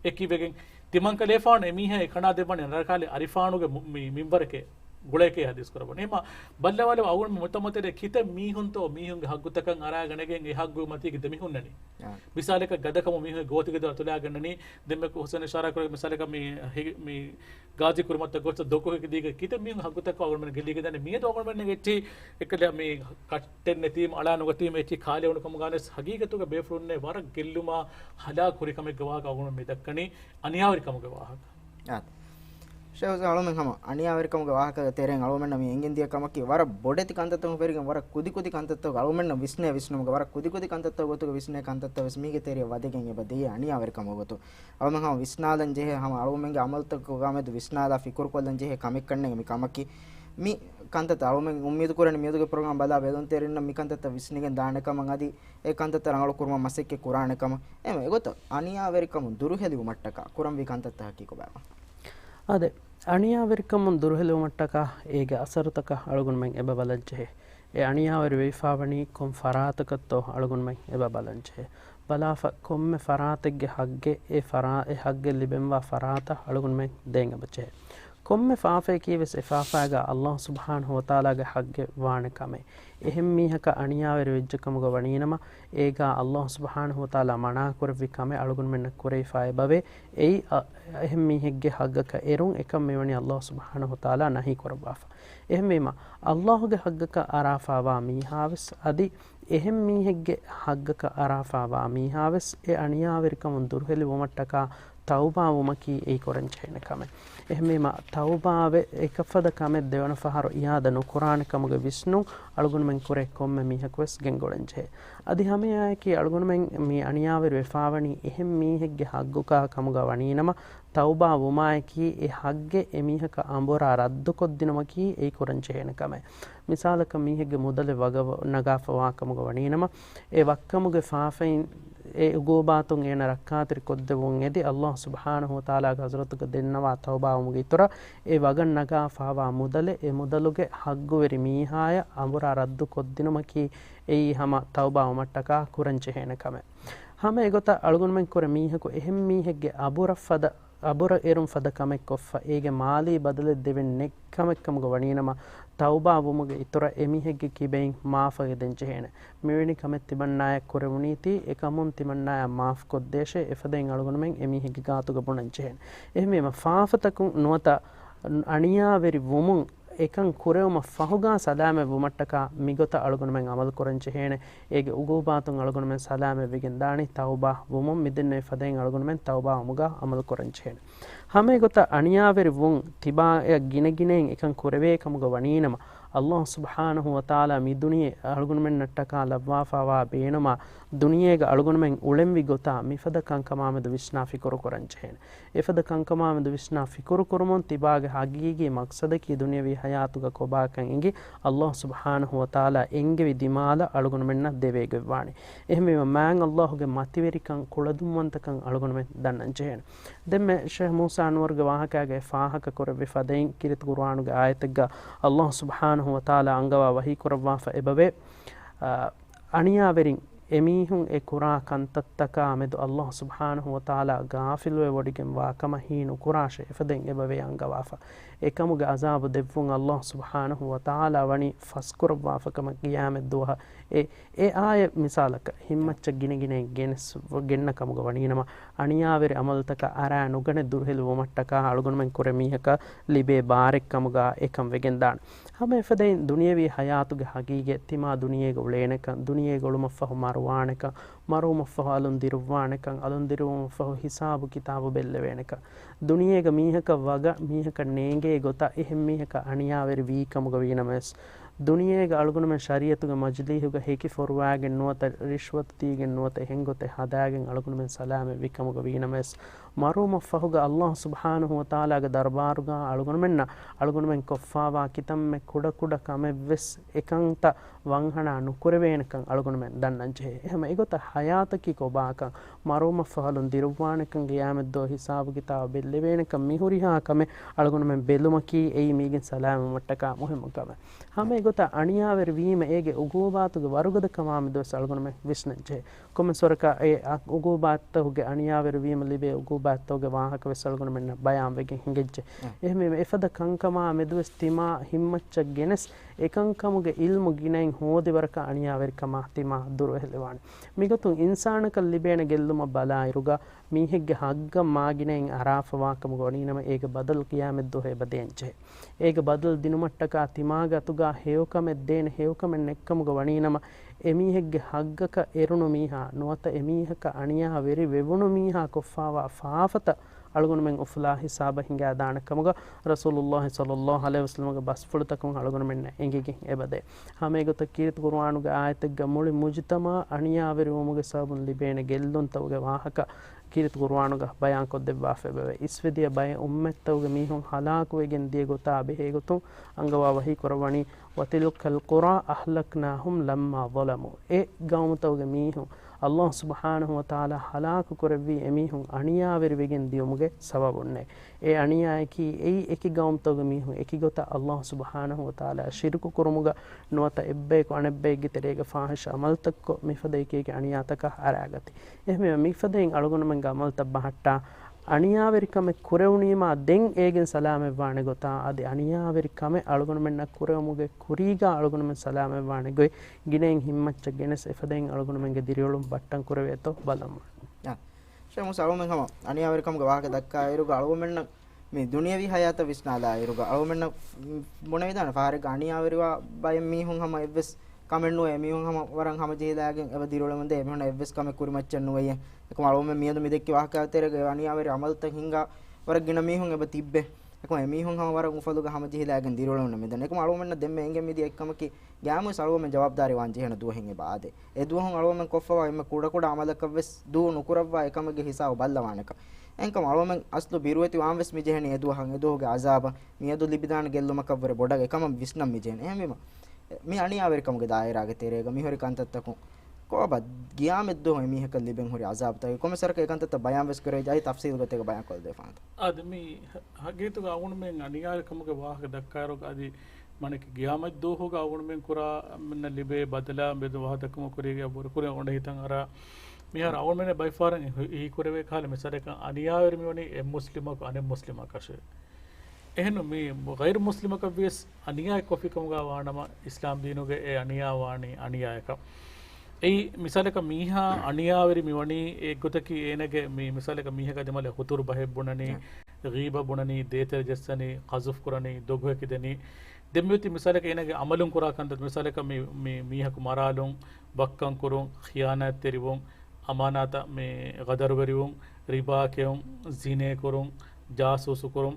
එකීබෙගෙන් තිමන් කලේ ෆාන එමිහා එකනා දෙබන්නේ නරකාලේ අරිෆානුගේ මින්බරකේ ගුලේකේ හදීස් කරවන්නේ එම බල්ලවල අවුන් මුතමතේ කිත මීහුන්තෝ මීහුන්ගේ හග්ගුතකන් අරාගෙනගෙන් ඒ හග්ගු මතීගේ දෙමිහුන්නනි මිසාලක ගදකම මීහුගේ ගෝතිගේ දතුලා ගන්නනි දෙමක හුසෙන් ඉෂාරා කරේ මිසාලක මේ ගාජි කුරුමත් ගොස්ස දොකෝක දීගේ කිත මීහුන් හග්ගුතක අවුන් මන ගෙලිගේ දන්නේ මිය දෝගොන් මන්නේ එච්චි එකල මේ කට්ටෙන් නැතිම අලානුගතීම එච්චි කාලේ වුණ කම ගානස් හගීගතුක බේෆරුන්නේ වර ගෙල්ලුමා හලා කුරිකම ගවාක අවුන් මේ දක්කනි අනියාවරිකම ගවාහක ෂෙවස් අලොමෙන් හම අනියාවරිකමගේ වාහක තේරෙන් අලොමෙන් නම් එංගෙන්දිය කමකි වර බොඩෙති කන්තතම පෙරිගම් වර කුදි කුදි කන්තතව අලොමෙන් නම් විස්නමගේ වර කුදි කුදි කන්තතව ගොතුක විස්නේ කන්තතව විස්මීගේ තේරිය වදගෙන් එබදී අනියාවරිකම ගොතු අලොමෙන් හම විස්නාලන් ජෙහ හම අලොමෙන්ගේ අමල්තක ගාමෙද විස්නාලා ෆිකුර් කොල්ලන් ජෙහ කමෙක් කන්නේ මි කමකි මි කන්තත අලොමෙන් උම්මීද කරන්නේ මියදුගේ ප්‍රෝග්‍රෑම් බලා බෙදොන් තේරෙන්න මි කන්තත විස්නිගෙන් දානකම අදි ඒ කන්තත රංගල කුර්ම මසෙක්ගේ කුරානකම එම එගොත අනියාවරිකම දුරුහෙලි උමට්ටක කුරම් වි කන්තත හකි කොබා ಅದೇ ಅಣಿಯಾವರಿಕಮ್ಮನ್ ದುರ್ಹೆಲು ಮಟ್ಟಕ ಈಗ ಅಸರುತಕ ಅಳಗುನ್ಮೆಂ ಎಬ ಬಲಂಚೆ ಎ ಅಣಿಯಾವರಿ ವೈಫಾವಣಿ ಕೊಂ ಫರಾತಕತ್ತೋ ಅಳಗುನ್ಮೆಂ ಎಬ ಬಲಂಚೆ ಬಲಾಫ ಕೊಮ್ಮೆ ಫರಾತೆಗೆ ಹಗ್ಗೆ ಎ ಹಗ್ಗೆ ಲಿಬೆಂವಾ ಫರಾತ ಅಳಗುನ್ಮೆಂ ದೇಂಗ ಬಚೆ ಕೊಮ್ಮೆ ಫಾಫೆ ಕೀವೆಸ್ ಎ ಫಾಫಾಗ ಅಲ್ಲಾಹ್ ಸುಬ್ಹಾನಹು ವ ತಾಲಾಗೆ ಹಗ್ಗೆ ವಾಣೆ ಕಮೆ එහෙම මීහක අණියාවර වෙජ්ජකමුග වණීනම ඒගා අල්ලාහ් සුබ්හානහු වතාලා මනා කරවි කම අලුගුන් මෙන්න කුරේෆාය බවේ එයි එහෙම මීහෙක්ගේ හග්ගක එරුන් එකම මෙවනි අල්ලාහ් සුබ්හානහු වතාලා නහි කරවාෆ එහෙම මේම අල්ලාහ්ගේ හග්ගක අරාෆාවා මීහාවස් අදි එහෙම මීහෙක්ගේ හග්ගක අරාෆාවා මීහාවස් ඒ අණියාවරිකමුන් දුර්හෙලි වමට්ටක තවබා වමකි ඒ කොරන් චේන කම එහෙම තවබාවේ එකෆද කම දෙවන ෆහර ඉයාදනු කුරාන කමග විස්නු අලුගුන් මෙන් කුරේ කොම්ම මීහක්වස් ගෙන්ගොලන්ජේ අදි හැමයාකි අලුගුන් මෙන් මේ අණියාවර වෙෆාවණි එහෙම මීහෙක්ගේ හග්ගුකා කමග වණීනම තවබා වමායකි ඒ හග්ගේ එමීහක අඹරා රද්දු කොද්දිනමකි ඒ කොරන් චේන කම මිසාලක මීහෙක්ගේ මුදල වග නගාෆවා කමග වණීනම ඒ වක්කමුගේ ෆාෆෙන් ඒ උගෝබාතුන් එන රක්කාතිරි කොද්දවුන් එදි අල්ලාහ් සුබ්හානහු වතාලාගේ හසරතුක දෙන්නවා තවබාවමුගේ ඉතර ඒ වගන් නගා ෆාවා මුදල ඒ මුදලුගේ හග්ගු වෙරි මීහාය අඹරා රද්දු කොද්දිනමකි ඒ හැම තවබාව මට්ටක කුරංච හේන කම හැම ඒගොත අලුගුන් මෙන් කර මීහකු එහෙම් මීහෙක්ගේ අබුර එරුම් ෆද කමෙක් කොෆ ඒගේ මාලී බදල දෙවෙන් නෙක්කමෙක්කමග වණීනම තවබා වමුගේ ඉතර එමිහෙක්ගේ කිබෙන් මාෆගේ දෙංච හේන මෙවැනි කමෙත් තිබන්නාය කොරමුණීති එකමුන් තිබන්නාය මාෆ් කොද්දේශේ එෆදෙන් අලුගුන් මෙන් එමිහෙක්ගේ ගාතුක බුණංච හේන එහෙම ෆාෆතකුන් නොත අණියාවරි වමුන් එකන් කුරෙවම ෆහුගා සලාම වමට්ටක මිගොත අලුගුන් මෙන් අමල් කොරංච හේන ඒගේ උගෝබාතුන් අලුගුන් මෙන් සලාම වෙගෙන් දානි තවබා වමුන් මිදෙන්නේ ෆදෙන් අලුගුන් මෙන් තවබා වමුගා අමල් කොරංච හේන හැම ගොත අණියාවරි වුන් තිබා ගිනගිනෙන් එකන් කුරවේ කමුග වණීනම Allah subhanahu wa ta'ala mi duniye algun men nattaka labwafawa beenuma duniyega algun men ulemvi gota mifada kankama med visna fikuru koranchen efada kankama med visna fikuru korumon tibage hagigi maqsada ki duniyavi hayatuga kobakan ingi Allah subhanahu wa ta'ala enge vidimala algun menna devege wani ehme man Allah ge mativerikan kuladumwantakan algun men dannanchen demme Sheikh Musa Anwar ge wahakage faahaka korbe fadain kirit Qur'anu ge ayatega Allah subhanahu wa ta'ala angawa wahi kurwa fa ebabe aniya verin emihun e kura kantattaka medu Allah subhanahu wa ta'ala gafilwe wodigen wa kama hinu kurashe efaden ebabe angawafa ekamuge azab devun Allah subhanahu wa ta'ala wani faskurwa fa kama qiyamet duha e aya misalaka himmacca gine genes genna kamuge waninama aniya veri amaltaka ara nugane durhelu mattaka algun men kore mihaka libe barek kamuga ekam wegen dan hame efaden duniyavi hayatuge hagige tima duniyege uleneka duniyege ulumaffa maruwaneka marumaffa alundirwaneka alundirumaffa hisabu kitabu belleweneka duniyege mihaka waga mihaka nenge gota ehem mihaka aniya veri wi kamuga winames duniyege algun men shariatuge majlihuge heki forwagen nuwata rishwat tigen nuwata hengote hadagen algun men salame wikamuge winames maruma fahuga Allah subhanahu wa ta'ala ge darbaruga algun men koffawa kitamme kuda kame ves ekanta wanghana nukurevenekan algun men dannanje ehma egota hayataki kobaka maruma fahalun dirwanekan qiyamet do hisab kitab bellevenekan mihuriha kame algun men belumaki ei migen salam mattaka muhim kame hame egota aniya ver wime ege ugubatuge warugada kamame do algun men visnanje komme soraka e ugubatuge aniya ver wime libe ugubatuge wahaka ves algun men bayam wegen hingejje ehme efada kankama medus tima himmacca genes ekankamuge ilmu ginain hodi warka aniya ver kama tima durhelewani migotun insanaka libena gelluma balairuga mihegge hagga maginain arafa wakamuge waninama ege badal qiyamet do he badenje ege badal dinumattaka timaga tuga heyokame den heyokame nekkamuge waninama emihegge haggaka erunu miha nuwata emihaka aniya veri wevunu miha koffawa faafata algun men ufla hisaba hinga dana kamuga Rasulullah sallallahu alaihi wasallam bas fultakum algun men engege ebade hame gota kirit Qur'anu ga ayat ga muli mujtama aniya veri umuge sabun libene gellun tawge wahaka kirit Qur'anu ga bayan ko debba febe isvediya bay ummet tawge mihun halaku wegen die gota be he gotun angawa wahi korwani watilkal qura ahlaknahum lamma zalamu e gaum tawge mihun Allah subhanahu wa ta'ala halaku korvi emihun aniya veri wegen diumuge sababunne e aniya ki ei eki gaum tawge mihun eki gota Allah subhanahu wa ta'ala shirku kurumuga nuwata ebbe ko anebbe giterege fahish amal takko mifade eki aniya taka aragati ehme mifade algun men gamal tabba hatta aniya veri kame kurewunima den egen salame wane gota adi aniya veri kame algun men kurewumuge kuriga algun men salame wane goy ginen himmacca genes efaden algun men ge diriyolum battan kureweto balam Sheikh Musa algun men kama aniya veri kame wahaka dakka iruga algun men me duniyavi hayata visnala iruga algun men mone vidana fahare aniya veriwa bay mihun hama evs kamennu emihun hama waran hama jehidagen eba diriyolum de emihun evs kame kurimaccan nuweye ekam algun men miyadu midekki wahaka terege aniya veri amalta hinga war gina mihun eba tibbe ekam emihun hama war ufaluga hama jehidagen diriyolum medan ekam algun men demme enge midi ekkamaki gamu algun men jawabdari wan jehena duhen eba ade e duhun algun men koffawa emme kuda amalaka ves du nukurawwa ekamage hisab ballawaneka enkam algun men aslu biruweti wanves mi jeheni eduhan eduge azaba miyadu libidan gellumaka vere bodaga ekam visnam mi jehena ehmema mi aniya veri kamuge dairage terega mi hori kantattakun koba giyamet do mi hekal liben hori azab ta kome sarka ekantatta bayan ves kore jai tafsil gotega bayan kol defan admi hagetu ga agun men aniya kamuge wahaka dakkaro adi manike giyamet do hoga agun men kura men libe badala bedu wahadakum kurege bor kure onde hitan ara mihar agun men by far hi kureve khale mesareka aniya veri mi woni muslimako ane muslimaka she ehnu mi ghair muslimaka ves aniya kofikamga wanama islam dinuge e aniya wani aniya eka ei misaleka miha aniya veri mi woni e gotaki enege mi misaleka miha ka demale hutur bahe bunani ghiba bunani deter jessani qazuf kurani dogwe kideni demmeti misaleka enege amalun kura kandat misaleka mi miha ku maralun bakkan kurun khiyanat terivun amanata me gadar verivun riba keun zine kurun jasusu kurun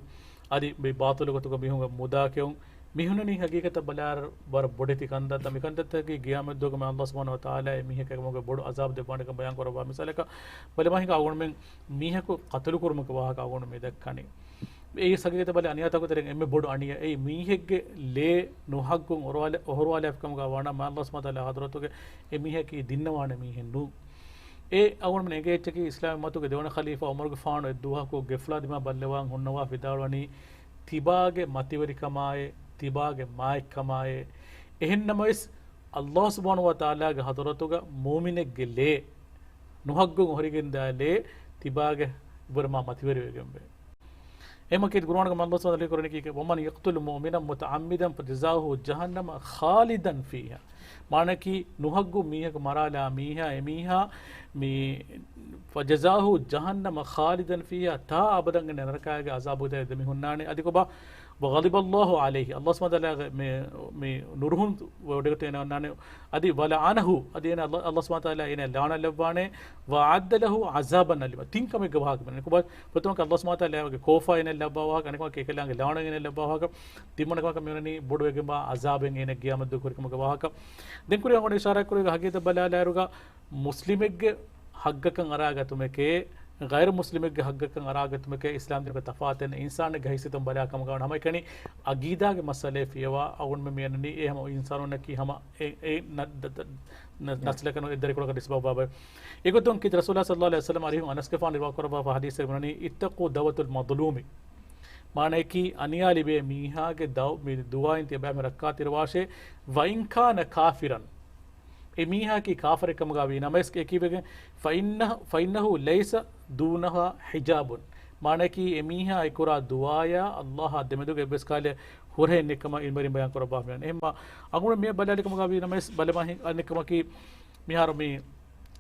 adi be batulu gotuga mihunga muda keun මිහුණනි හගීකත බලාර බර බොඩති කන්දත මිකන්දතගේ ගියාමද්දෝගම අල්ලාහ් සුබ්හානහු වතාලා මිහක මොග බොඩ අසාබ් දෙපාණක බයන් කරවා මිසලක බලමහික අවුණෙන් මිහක කතලු කුරුමක වාහක අවුණ මේ දක්කණි ඒ සගීත බල අනියතකතරෙන් එමෙ බොඩ අනිය ඒ මිහෙක්ගේ ලේ නොහග්ගුන් ඔහරවාල අෆකම ගාවන මා අල්ලාහ් සුබ්හානහු වතාලා හදරතුගේ ඒ මිහකි දින්නවාන මිහෙන්නු ඒ අවුණ මේකේච්චකි ඉස්ලාම මතුගේ දෙවන ඛලීෆා උමර්ගේ ෆානු එද්දුහකෝ ගෙෆ්ලා දිමා බල්ලවාන් හොන්නවා විදාලවනි තිබාගේ මතිවරිකමායේ තිබාගේ මායිකමායේ එහෙන්නමයිස් අල්ලාහ් සුබ්හානහු වතාලාගේ හදරතුගේ මුමිනෙක්ගේ ලේ නොහග්ගුන් ඔහරිගෙන් දාලේ තිබාගේ ඉබරමා මතිවරිගෙම්බේ එමකේ කුර්ආනක මල්ලාහ් සල්ලල්ලාහු අලයිහි වසල්ලම් කියේ වමන් යක්තුල් මුමිනන් මුතඅම්මිදන් ෆජසාහු ජහන්නම ඛාලිදන් ෆීහා මානකි නුහග්ගු මීහක මරාලා මීහා එමීහා මේ ෆජසාහු ජහන්නම ඛාලිදන් ෆීහා තා අබදන් නරකාගේ අසාබු දෙ මිහුන්නානේ අදිකොබ وغضب الله عليه الله سبحانه وتعالى مي نورهم ودغتنا نانه ادي ولعنه ادي الله سبحانه وتعالى ان لعن لبانه وعد له عذابا اليما تنكم گواك من کو پتون الله سبحانه وتعالى کوفا ان لبوا كن کو كيكلان لعن ان لبوا තිමන කක මෙවනි බොඩ වෙගම අසාබෙන් එන ගියාමද කුරිකම ගවාහක දෙන් කුරිය හොනේ ඉෂාරා කුරිය හගීත බලාලාරුගා මුස්ලිමෙක්ගේ හග්ගකන් අරාගතුමකේ गैर मुस्लिम के हक का अरागत में के इस्लाम के तफात इंसान गही से तुम बला कम गाँव हमें कहीं अगीदा के मसले फियवा अवन में मेननी ए हम इंसानों ने की हम नस्ल का इधर को डिस्बा बाबा एगो तो उनकी रसूलुल्लाह सल्लल्लाहु अलैहि वसल्लम अलैहि अनस के फान रिवा करबा हदीस से बननी इत्तकु दवतुल मज़लूमी माने की अनियाली बे मीहा के दव में दुआ इंतबा में रखा तिरवाशे वइनका न काफिरन एमीहा की काफर कम गावी नमस के की बगे फ़इन्नहु लैस दूनहा हिजाबुन माने की एमीहा इकुरा दुआया अल्लाह दमेदु के बसकाले हुरे निकमा इमरि बयान करो बाफ ने एमा अगुण मे बलाले कम गावी नमस बलमा अनिकमा की मिहार में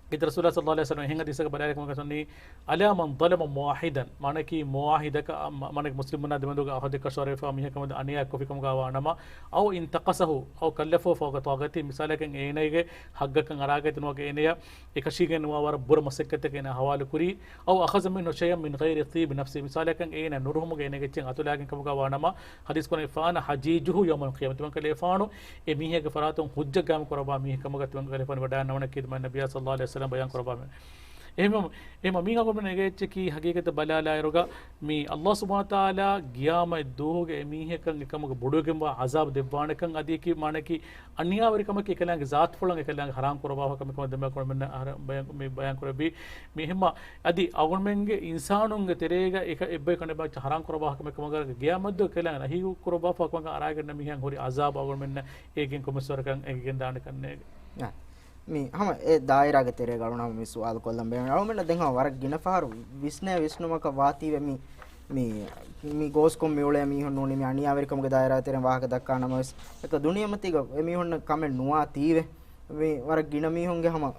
इधर रसूलुल्लाह सल्लल्लाहु अलैहि वसल्लम हेंगा दिसक बलाले कम कसनी अला मन ज़लम मुवाहिदन माने की मुवाहिद का माने मुस्लिम बना दमेदु का अहद का शरीफ मिहा कम अनिया को कम गावा नमा औ इंतकसहु औ कल्लफो फौक तौगती मिसाल के एनेगे हग्ग का अरागे तनो के एनेया एकशीगे नवावर बुर मसक्कत के ना हवाल कुरी औ अखज़ मिन शय मिन गैर तीब नफ्सी मिसाल के एने नुरहुम के एनेगे चिंग अतुला के कम गावा नमा हदीस को फान हजीजुहु यौम क़ियामत में के फानो ए मिहा के फरातों हुज्ज गाम करबा मिहा कम गतन के फन वडा नवन के नबी सल्लल्लाहु अलैहि वसल्लम बयान करबा में एम मीहा को ने गे की हकीकत बलाला रोगा मी अल्लाह सुब्हानहु व तआला गियाम दोगे मीहे कं कम बुडोगे अजाब देवाने कं अदी की माने की अन्यावरी कम के कलांग जात फुलंग कलांग हराम करबा कम कम दम को मन बयान कर भी मिहिमा अदी अवनमेंगे इंसानुंगे तेरेगा एक एब्बे कने बा हराम करबा कम कम गियाम दो कलांग नहीं करबा फकम आरागे न मिहं होरी अजाब अवनमेन एकिन कमसर कं एकिन दान करने मी हम ए दायरागे तेरे गणना मी सवाल कोलम बे अवमेन देंगा वरक गिनफार विष्णुमक वाती वे मी गोस को मिउले मी होन्नुनी मी अनियावरिकम के दायरा तेरे वाहक दक्का नमस एक दुनिया मती ग मी होन्न कमे नुआ तीवे मी वरक गिन मी होंगे हम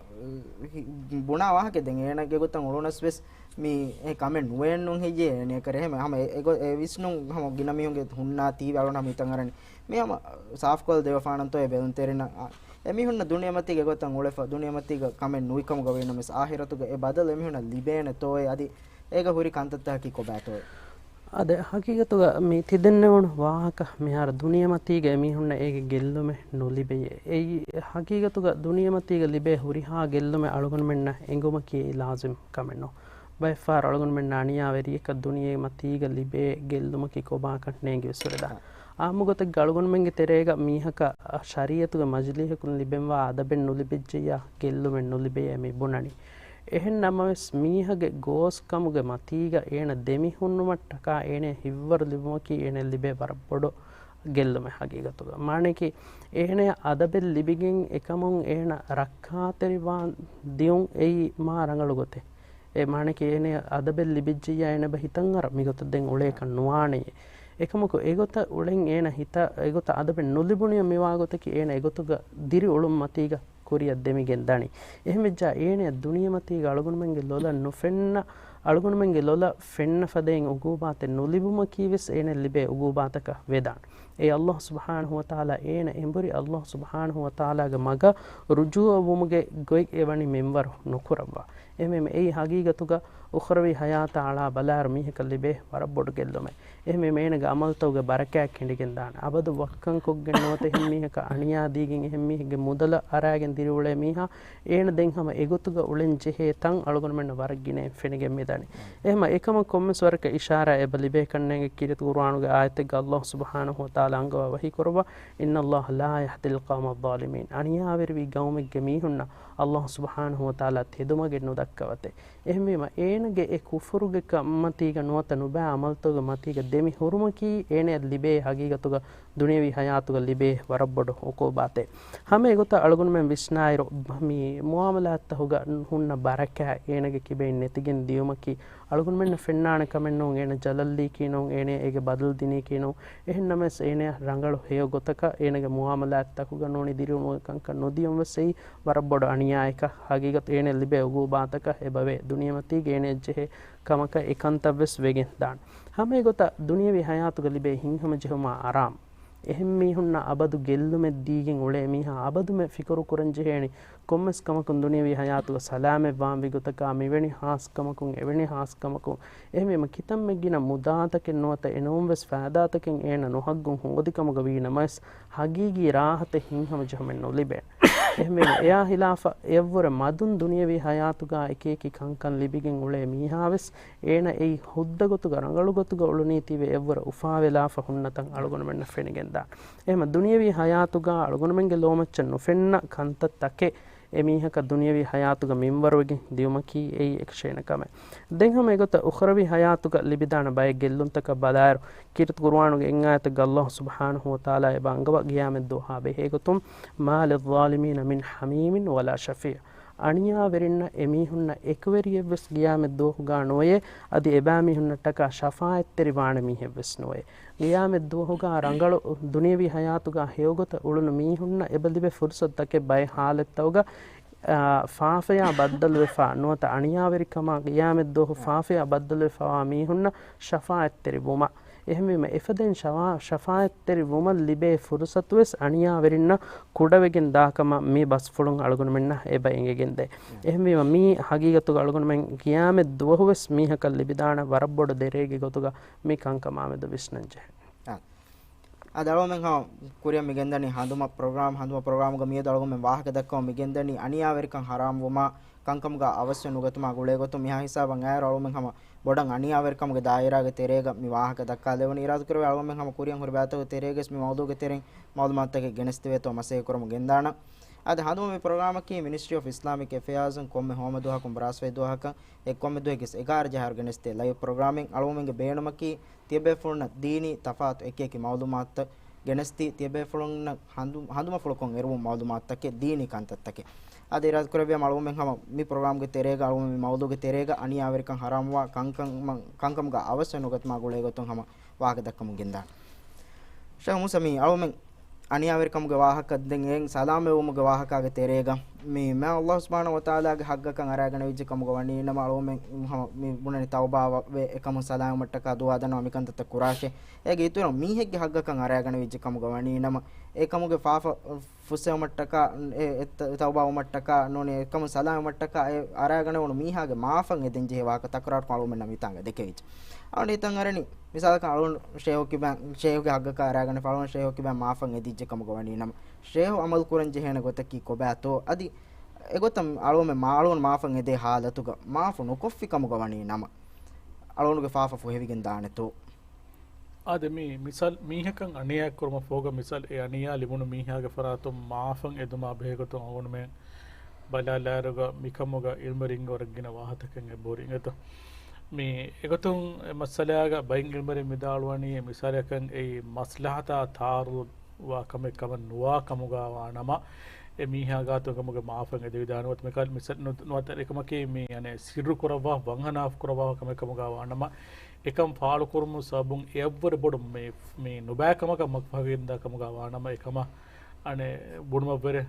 बुना वाहक देंगे एना के गोतन उलोनस वेस मी ए कमे नुएन नु हेजे ने करे हम एगो विष्णु हम गिन मी होंगे हुन्ना तीवे अलोना मी तंगरनी मी हम साफ कोल देवफानन तो ए बेउन तेरेना එමිහුන්න දුනියමතිගේ ගොතන් උලෙෆ දුනියමතිගේ කමෙන් නුයිකම ගවෙන මෙස් ආහිරතුගේ ඒ බදල එමිහුන්න ලිබේන තෝය අදි ඒක හුරි කන්තත්තහකි කොබෑතෝය අද හකීකතුග මේ තිදෙන්නවන වාහක මෙහාර දුනියමතිගේ එමිහුන්න ඒගේ ගෙල්ලුමේ නොලිබේ ඒ හකීකතුග දුනියමතිගේ ලිබේ හුරිහා ගෙල්ලුමේ අලුගුන් මෙන්න එංගුම කී ලාසිම් කමෙන්නෝ බයිෆාර අලුගුන් මෙන්න අනියාවරි එක දුනියමතිගේ ලිබේ ගෙල්ලුම කී කොබාකට නේගේ විසරදා ආමුගත ගලුගොන් මෙන්ගේ තෙරේග මීහක ශරීයතුග මජ්ලිහකුන් ලිබෙන්වා අදබෙන් නුලිබෙජ්ජියා ගෙල්ලුමෙන් නුලිබේ මේ බුණනි එහෙන් නමස් මීහගේ ගෝස් කමුගේ මතීග ඒන දෙමිහුන්නු මට්ටකා ඒනේ හිව්වර ලිබුමකි ඒනේ ලිබේ බර බොඩෝ ගෙල්ලුමේ හගීගතුග මානේකි ඒනේ අදබෙල් ලිබිගෙන් එකමුන් ඒන රක්ඛාතරිවාන් දියුන් එයි මා රංගලු ගොතේ ඒ මානේකි ඒනේ අදබෙල් ලිබිජ්ජියා ඒන බහිතන් අර මිගොත දෙන් උලේක නුවානේ එකමක ඒගොත උලෙන් ඒන හිත ඒගොත අදබෙන් නුලිබුණිය මේවා ගොතකි ඒන ඒගොතුග දිරි උළුම් මතීග කුරිය දෙමිගෙන් දණි එහෙමෙජ්ජා ඒනේ දුනිය මතීග අලුගුන් මෙන්ගේ ලොල නොෆෙන්න අලුගුන් මෙන්ගේ ලොල ෆෙන්න ෆදෙන් උගූබාත නුලිබුම කීවිස් ඒනේ ලිබේ උගූබාතක වේදාන් ඒ අල්ලාහ් සුබ්හානහු වතාලා ඒන එම්බරි අල්ලාහ් සුබ්හානහු වතාලාගේ මග රුජුව වුමුගේ ගොයි එවනි මෙම්වර නොකරවා එමෙම ඒ හගීගතුග උඛරවි හයාත ආලා බලාර මීහක ලිබේ වර බොඩ ගෙල්ලොමේ එහෙම මේනග අමල්තෝගේ බරකයක් හිඳගෙන දාන අබදු වක්කන් කොග්ගෙන නොත එහෙම මීහක අණියා දීගෙන් එහෙම මීහගේ මුදල අරාගෙන දිරුවලේ මීහා ඒන දෙන් හැම එගොතුග උලෙන් ජෙහේ තන් අලුගොන මෙන්න වරගිනේ ෆෙනගෙන් මෙදානි එහෙම එකම කොම්මස් වරක ඉෂාරා එබ ලිබේ කන්නේගේ කිරිත කුර්ආනුගේ ආයතක අල්ලාහ් සුබ්හානහු වතාලා අංගව වහී කරවා ඉන්නල්ලාහ් ලා යහ්දිල් කවම අද්දාලිමීන් අණියා වෙරවි ගෞමෙක්ගේ මීහුන්න අල්ලාහ් සුබ්හානහු වතාලා තෙදුමගේ නොදක්කවතේ එහෙම ඒනගේ ඒ කුෆරුගේ කම්මතිග නොත නුබා අමල්තෝගේ මතිග දෙමි හුරුමකී ඒනේ ලිබේ හගීගතුග දුනියවි හයාතුග ලිබේ වරබ්බඩ ඔකෝබාතේ හැම එගොත අලගුණ මෙන් විස්නායිරෝ මි මුආමලාත් හුග හුන්න බරකා ඒනගේ කිබේ නැතිගෙන් දියුමකී අලගුණ මෙන්න ෆෙන්නාන කමෙන්නෝ ඒන ජලල්ලි කීනෝ ඒනේ ඒගේ බදල් දිනී කීනෝ එහෙන්නමස් ඒනේ රංගල හේය ගොතක ඒනගේ මුආමලාත් හුග නෝනි දිරුමෝ කංක නොදියොම වෙසෙයි වරබ්බඩ අණියායක හගීගත ඒනේ ලිබේ ඔගෝබාතක එබවේ දුනියමති ගේනේ ජෙහේ කමක ඒකාන්තවස් වෙගෙන් දාන හැම එගොත දුනියවි හයාතුග ලිබේ හින්හම ජෙහුමා ආරාම් එහෙම මීහුන්න අබදු ගෙල්ලුමෙ දීගෙන් උලේ මීහා අබදුමෙ ෆිකරු කුරන් ජෙහෙනි කොම්මස් කමකුන් දුනියවි හයාතුග සලාමෙ වාම් විගතකා මෙවැනි හාස්කමකුන් එවැනි හාස්කමකුන් එහෙම කිතම් මෙගින මුදාතකෙන් නොත එනොම් වෙස් ෆාදාතකෙන් ඒන නොහග්ගුන් හොදිකමග වීනමස් හගීගී රාහත හින්හම ජෙහමෙන් නොලිබේ එහෙම එයා හිලාෆා එවවර මදුන් දුනියවි හයාතුගා එකේකි කංකන් ලිබිගෙන් උලේ මීහාවෙස් ඒන ඒ හුද්දගොතුග රංගලුගොතුග උළුනීතිවේ එවවර උෆා වෙලාෆා හුන්නතන් අලුගොන මෙන්න ෆෙනිගෙන් දා එහෙම දුනියවි හයාතුගා අලුගොන මෙන්ගේ ලෝමච්චන් නොෆෙන්න කන්ත තකේ එමීහක දුනියවි හයාතුග මින්වරවගෙන් දියුමකී ඒ එක්ෂේනකම දෙන් හැම එගොත උඛරවි හයාතුග ලිබිදාන බය ගෙල්ලුන්තක බදාර කිරත් කුර්ආනුගේ එංආයත ගල්ලාහ් සුබ්හානහු වතාලා ඒ බංගව ගියාමෙ දෝහා බෙහෙගොතුම් මාල ظාලිමීන මින් හමීමින් වලා ෂෆී අණියා වෙරින්න එමීහුන්න එක්වරියෙවස් ගියාමෙ දෝහුගා නොයේ අදි එබෑමිහුන්නටක ෂෆායත්තෙරි වාණ මීහෙවස් නොයේ ගියාමෙ දෝහුගා රංගල දුනියවි හයාතුගා හේගොත උළුණු මීහුන්න එබලිබෙ ෆුර්සත්තකේ බය හාලෙත්තවග ෆාෆයා බද්දල් වෙෆා නොත අණියා වෙරිකම ගියාමෙ දෝහු ෆාෆයා බද්දල් වෙෆා මීහුන්න ෂෆායත්තෙරි වුම එහෙම එෆදෙන් ෂෆායත්තෙරි වුම ලිබේ ෆුර්සත්වස් අණියා වෙරින්න කුඩවෙගෙන් දාකම මේ බස් ෆුලුන් අලගොන මෙන්න එබෙන්ගෙන් දෙ එහෙම මේ හගීගතු අලගොන මෙන් ගියාමෙ දෝහුවස් මීහක ලිබිදාන වරබ්බොඩ දෙරේගේ ගොතුග මේ කංකමාමෙද විශ්නංජේ adalo men ha kuriya migendani handuma program ga miye dalgo men wahaka dakko migendani aniya verikan haram wuma kankam ga avasya nugatuma gule gotum miha hisaban ayar alo men hama bodan aniya verikam ga daira ga terega mi wahaka dakka lewani iradu kurwe alo men hama kuriyan hor bato tereges mi mawdu ga teren mawdumat ke genestwe to mase korum gendana ad handuma me program ki Ministry of Islamic Affairs komme homa duha kum braswe duha ka komme duha gis 11 jahar geneste live programming alo men ge beenuma ki tiebe fulna dini tafat ekeki mawdumat genesti tiebe fulna handuma fulkon eru mawdumat take dini kantat take ade irad kurbe malu men hama mi program ge terega alu mi mawdu ge terega ani averikan haramwa kankam ga avasya nugatma gule goton hama waga dakkam genda sha musami alu men ani averikan ge wahaka den en salame um ge wahaka ge terega mi ma Allah subhanahu wa taala ge hagga kan aragana vijje kam ge wani nama alu men hama mi bunani tawba we ekam salame mattaka duwa dana mi kantata kurashe ege ituna mi hegge hagga kan aragana vijje kam ge wani nama ekam ge faafa fusse mattaka tawba mattaka none ekam salame mattaka aragana wonu mi hage maafan eden je waka takrar ko alu men nami tanga dekevich awni tan arani misal kan alu sheho ge hagga ka aragana falon sheho ge maafan edijje kam ge wani nama sheho amal kuran je hena gotaki ko bato adi egotam alume maalun maafan ede halatuga maafu no koffi kam ge wani nama alunuge faafa fu hevigen daneto ade mi misal mihakan aniya kurma foga misal e aniya libunu mihaga faratum maafan eduma behegotum awun men balalaruga mikamuga ilmaring oragina wahatakan e boring eto mi egotum masalaga bain ilmaring midalwani misalakan e maslahata taru wa kame kaman nuwa kamuga wanama e mihaga to kamuga maafan ede vidanawat mekal misal nuwat ekamake mi ane sirru kurawa wanganaf kurawa kame kamuga wanama ekam faalu kurumu sabun evvere bodu me nubakamaga makpaginda kamuga wanama ekama ane buduma bere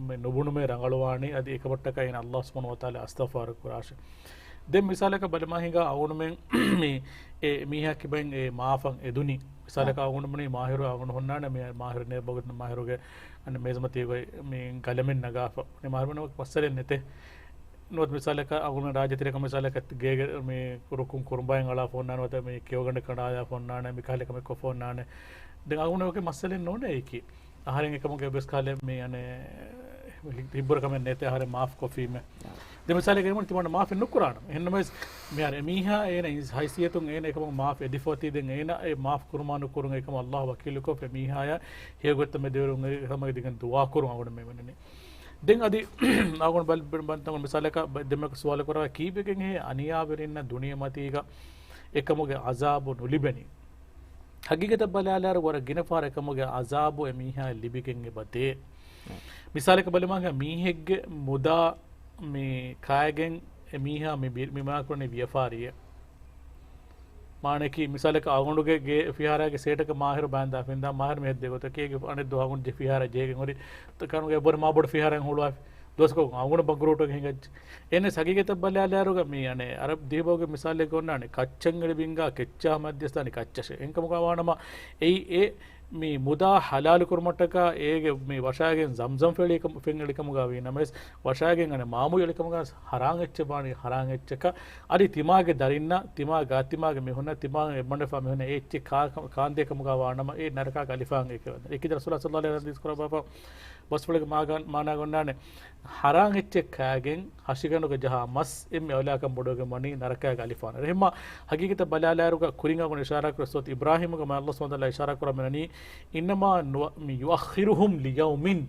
me nubunu me rangalwani adi ekabattaka ina Allah subhanahu wa taala astaghfar kurashe dem misalaka balmahinga awunu men me e miha kiben e maafan eduni misalaka awunu men mahiru awunu honnana me mahir ne bogut mahiruge ane mezmati go me galamen naga ne mahiru passalen nete නොත් මිසාලක අගුණ රාජ්‍යතිරක මිසාලක ගේ මේ කුරුකුම් කුරුම්බයන් අලා phone නානවත මේ කියවගන්න කණායා phone නාන මිකාලක මේ කොෆෝන් නාන දැන් අගුණ ඔකේ මස්සලෙන් නෝනේ ඒකි ආහාරයෙන් එකමගේ bus කාලේ මේ අනේ තිබ්බර කම නැතේ ආහාර මාෆ් කොෆී මේ දැන් මිසාලක එමුන් තිබුණ මාෆ් නුකුරාන එහෙනම් මේ අර මීහා එන හයිසියතුන් එන එකම මාෆ් එදිෆෝති දෙන් එන ඒ මාෆ් කුරුමානු කුරුන් එකම අල්ලාහ් වකීලු කො මීහාය හේගොත්ත මේ දෙවරුන් එකම දිගන් දුවා කුරුන් අගුණ මේ වෙන්නේ දැන් අදි අගුණ බල් බන්තන් මිසාලක දෙමක සුවාල කරා කීපෙකින් හේ අනියාවරින්න දුනිය මතීක එකමගේ අසාබු නුලිබෙනි හගීගත බලාලාර වර ගිනපාර එකමගේ අසාබු එමීහා ලිබිකෙන් එබතේ මිසාලක බලමංග මීහෙක්ගේ මුදා මේ කායගෙන් එමීහා මිමා කරන ව්‍යාපාරිය මානකි මිසාලක අගුණුගේ ගේ ෆිහාරගේ සේටක මාහිර බෑන්දා ෆින්දා මාහිර මෙහෙත් දෙගොත කේගේ අනේ දොහගුණ ජි ෆිහාර ජේගෙන් හොරි තකනුගේ බොර මා බොඩ ෆිහාරෙන් හොලවා දොස්කෝ අගුණ බග්රෝට ගෙන්ගච්ච එන්නේ සගීගත බලාලාරුග මේ අනේ අරබ් දීබෝගේ මිසාලේ කොන්නානේ කච්චංගල බින්ගා කෙච්චා මැදස්ථානි කච්චෂ එන්කමුගවානම ඒ මේ මුදා හලාලු කුරුමටක ඒගේ මේ වශාගෙන් සම්සම් ෆෙලිකම ෆෙන්ගලිකමුගා වේ නමස් වශාගෙන් අනේ මාමු යලිකමුගා හරාන් එච්ච බාණි හරාන් එච්චක අරි තිමාගේ දරින්න තිමා ගාතිමාගේ මෙහුන තිමා එමණ්ඩෆා මෙහුන එච්ච කාන්දේකමුගා වානම ඒ නරකා ගලිෆාන් එකවද ඒකද රසූලුල්ලාහ සල්ලල්ලාහු අලයිහි වසල්ලම් කරා බස්වලක මානා ගොන්නානේ හරාන් එච්ච කාගෙන් හෂිගනුක ජහා මස් එම්මෙ ඔලාකම් බොඩෝගේ මණි නරකා ගලිෆාන එහෙම හගීගත බලාලාරුග කුරින්ගා ඉෂාරා කරසොත් ඉබ්‍රාහීමුගේ මා අල්ලාහ් සුබ්හානහු වතාලා ඉෂාරා කරා මෙනනි ඉන්නමා යුඅඛිරුහුම් ලියෞමින්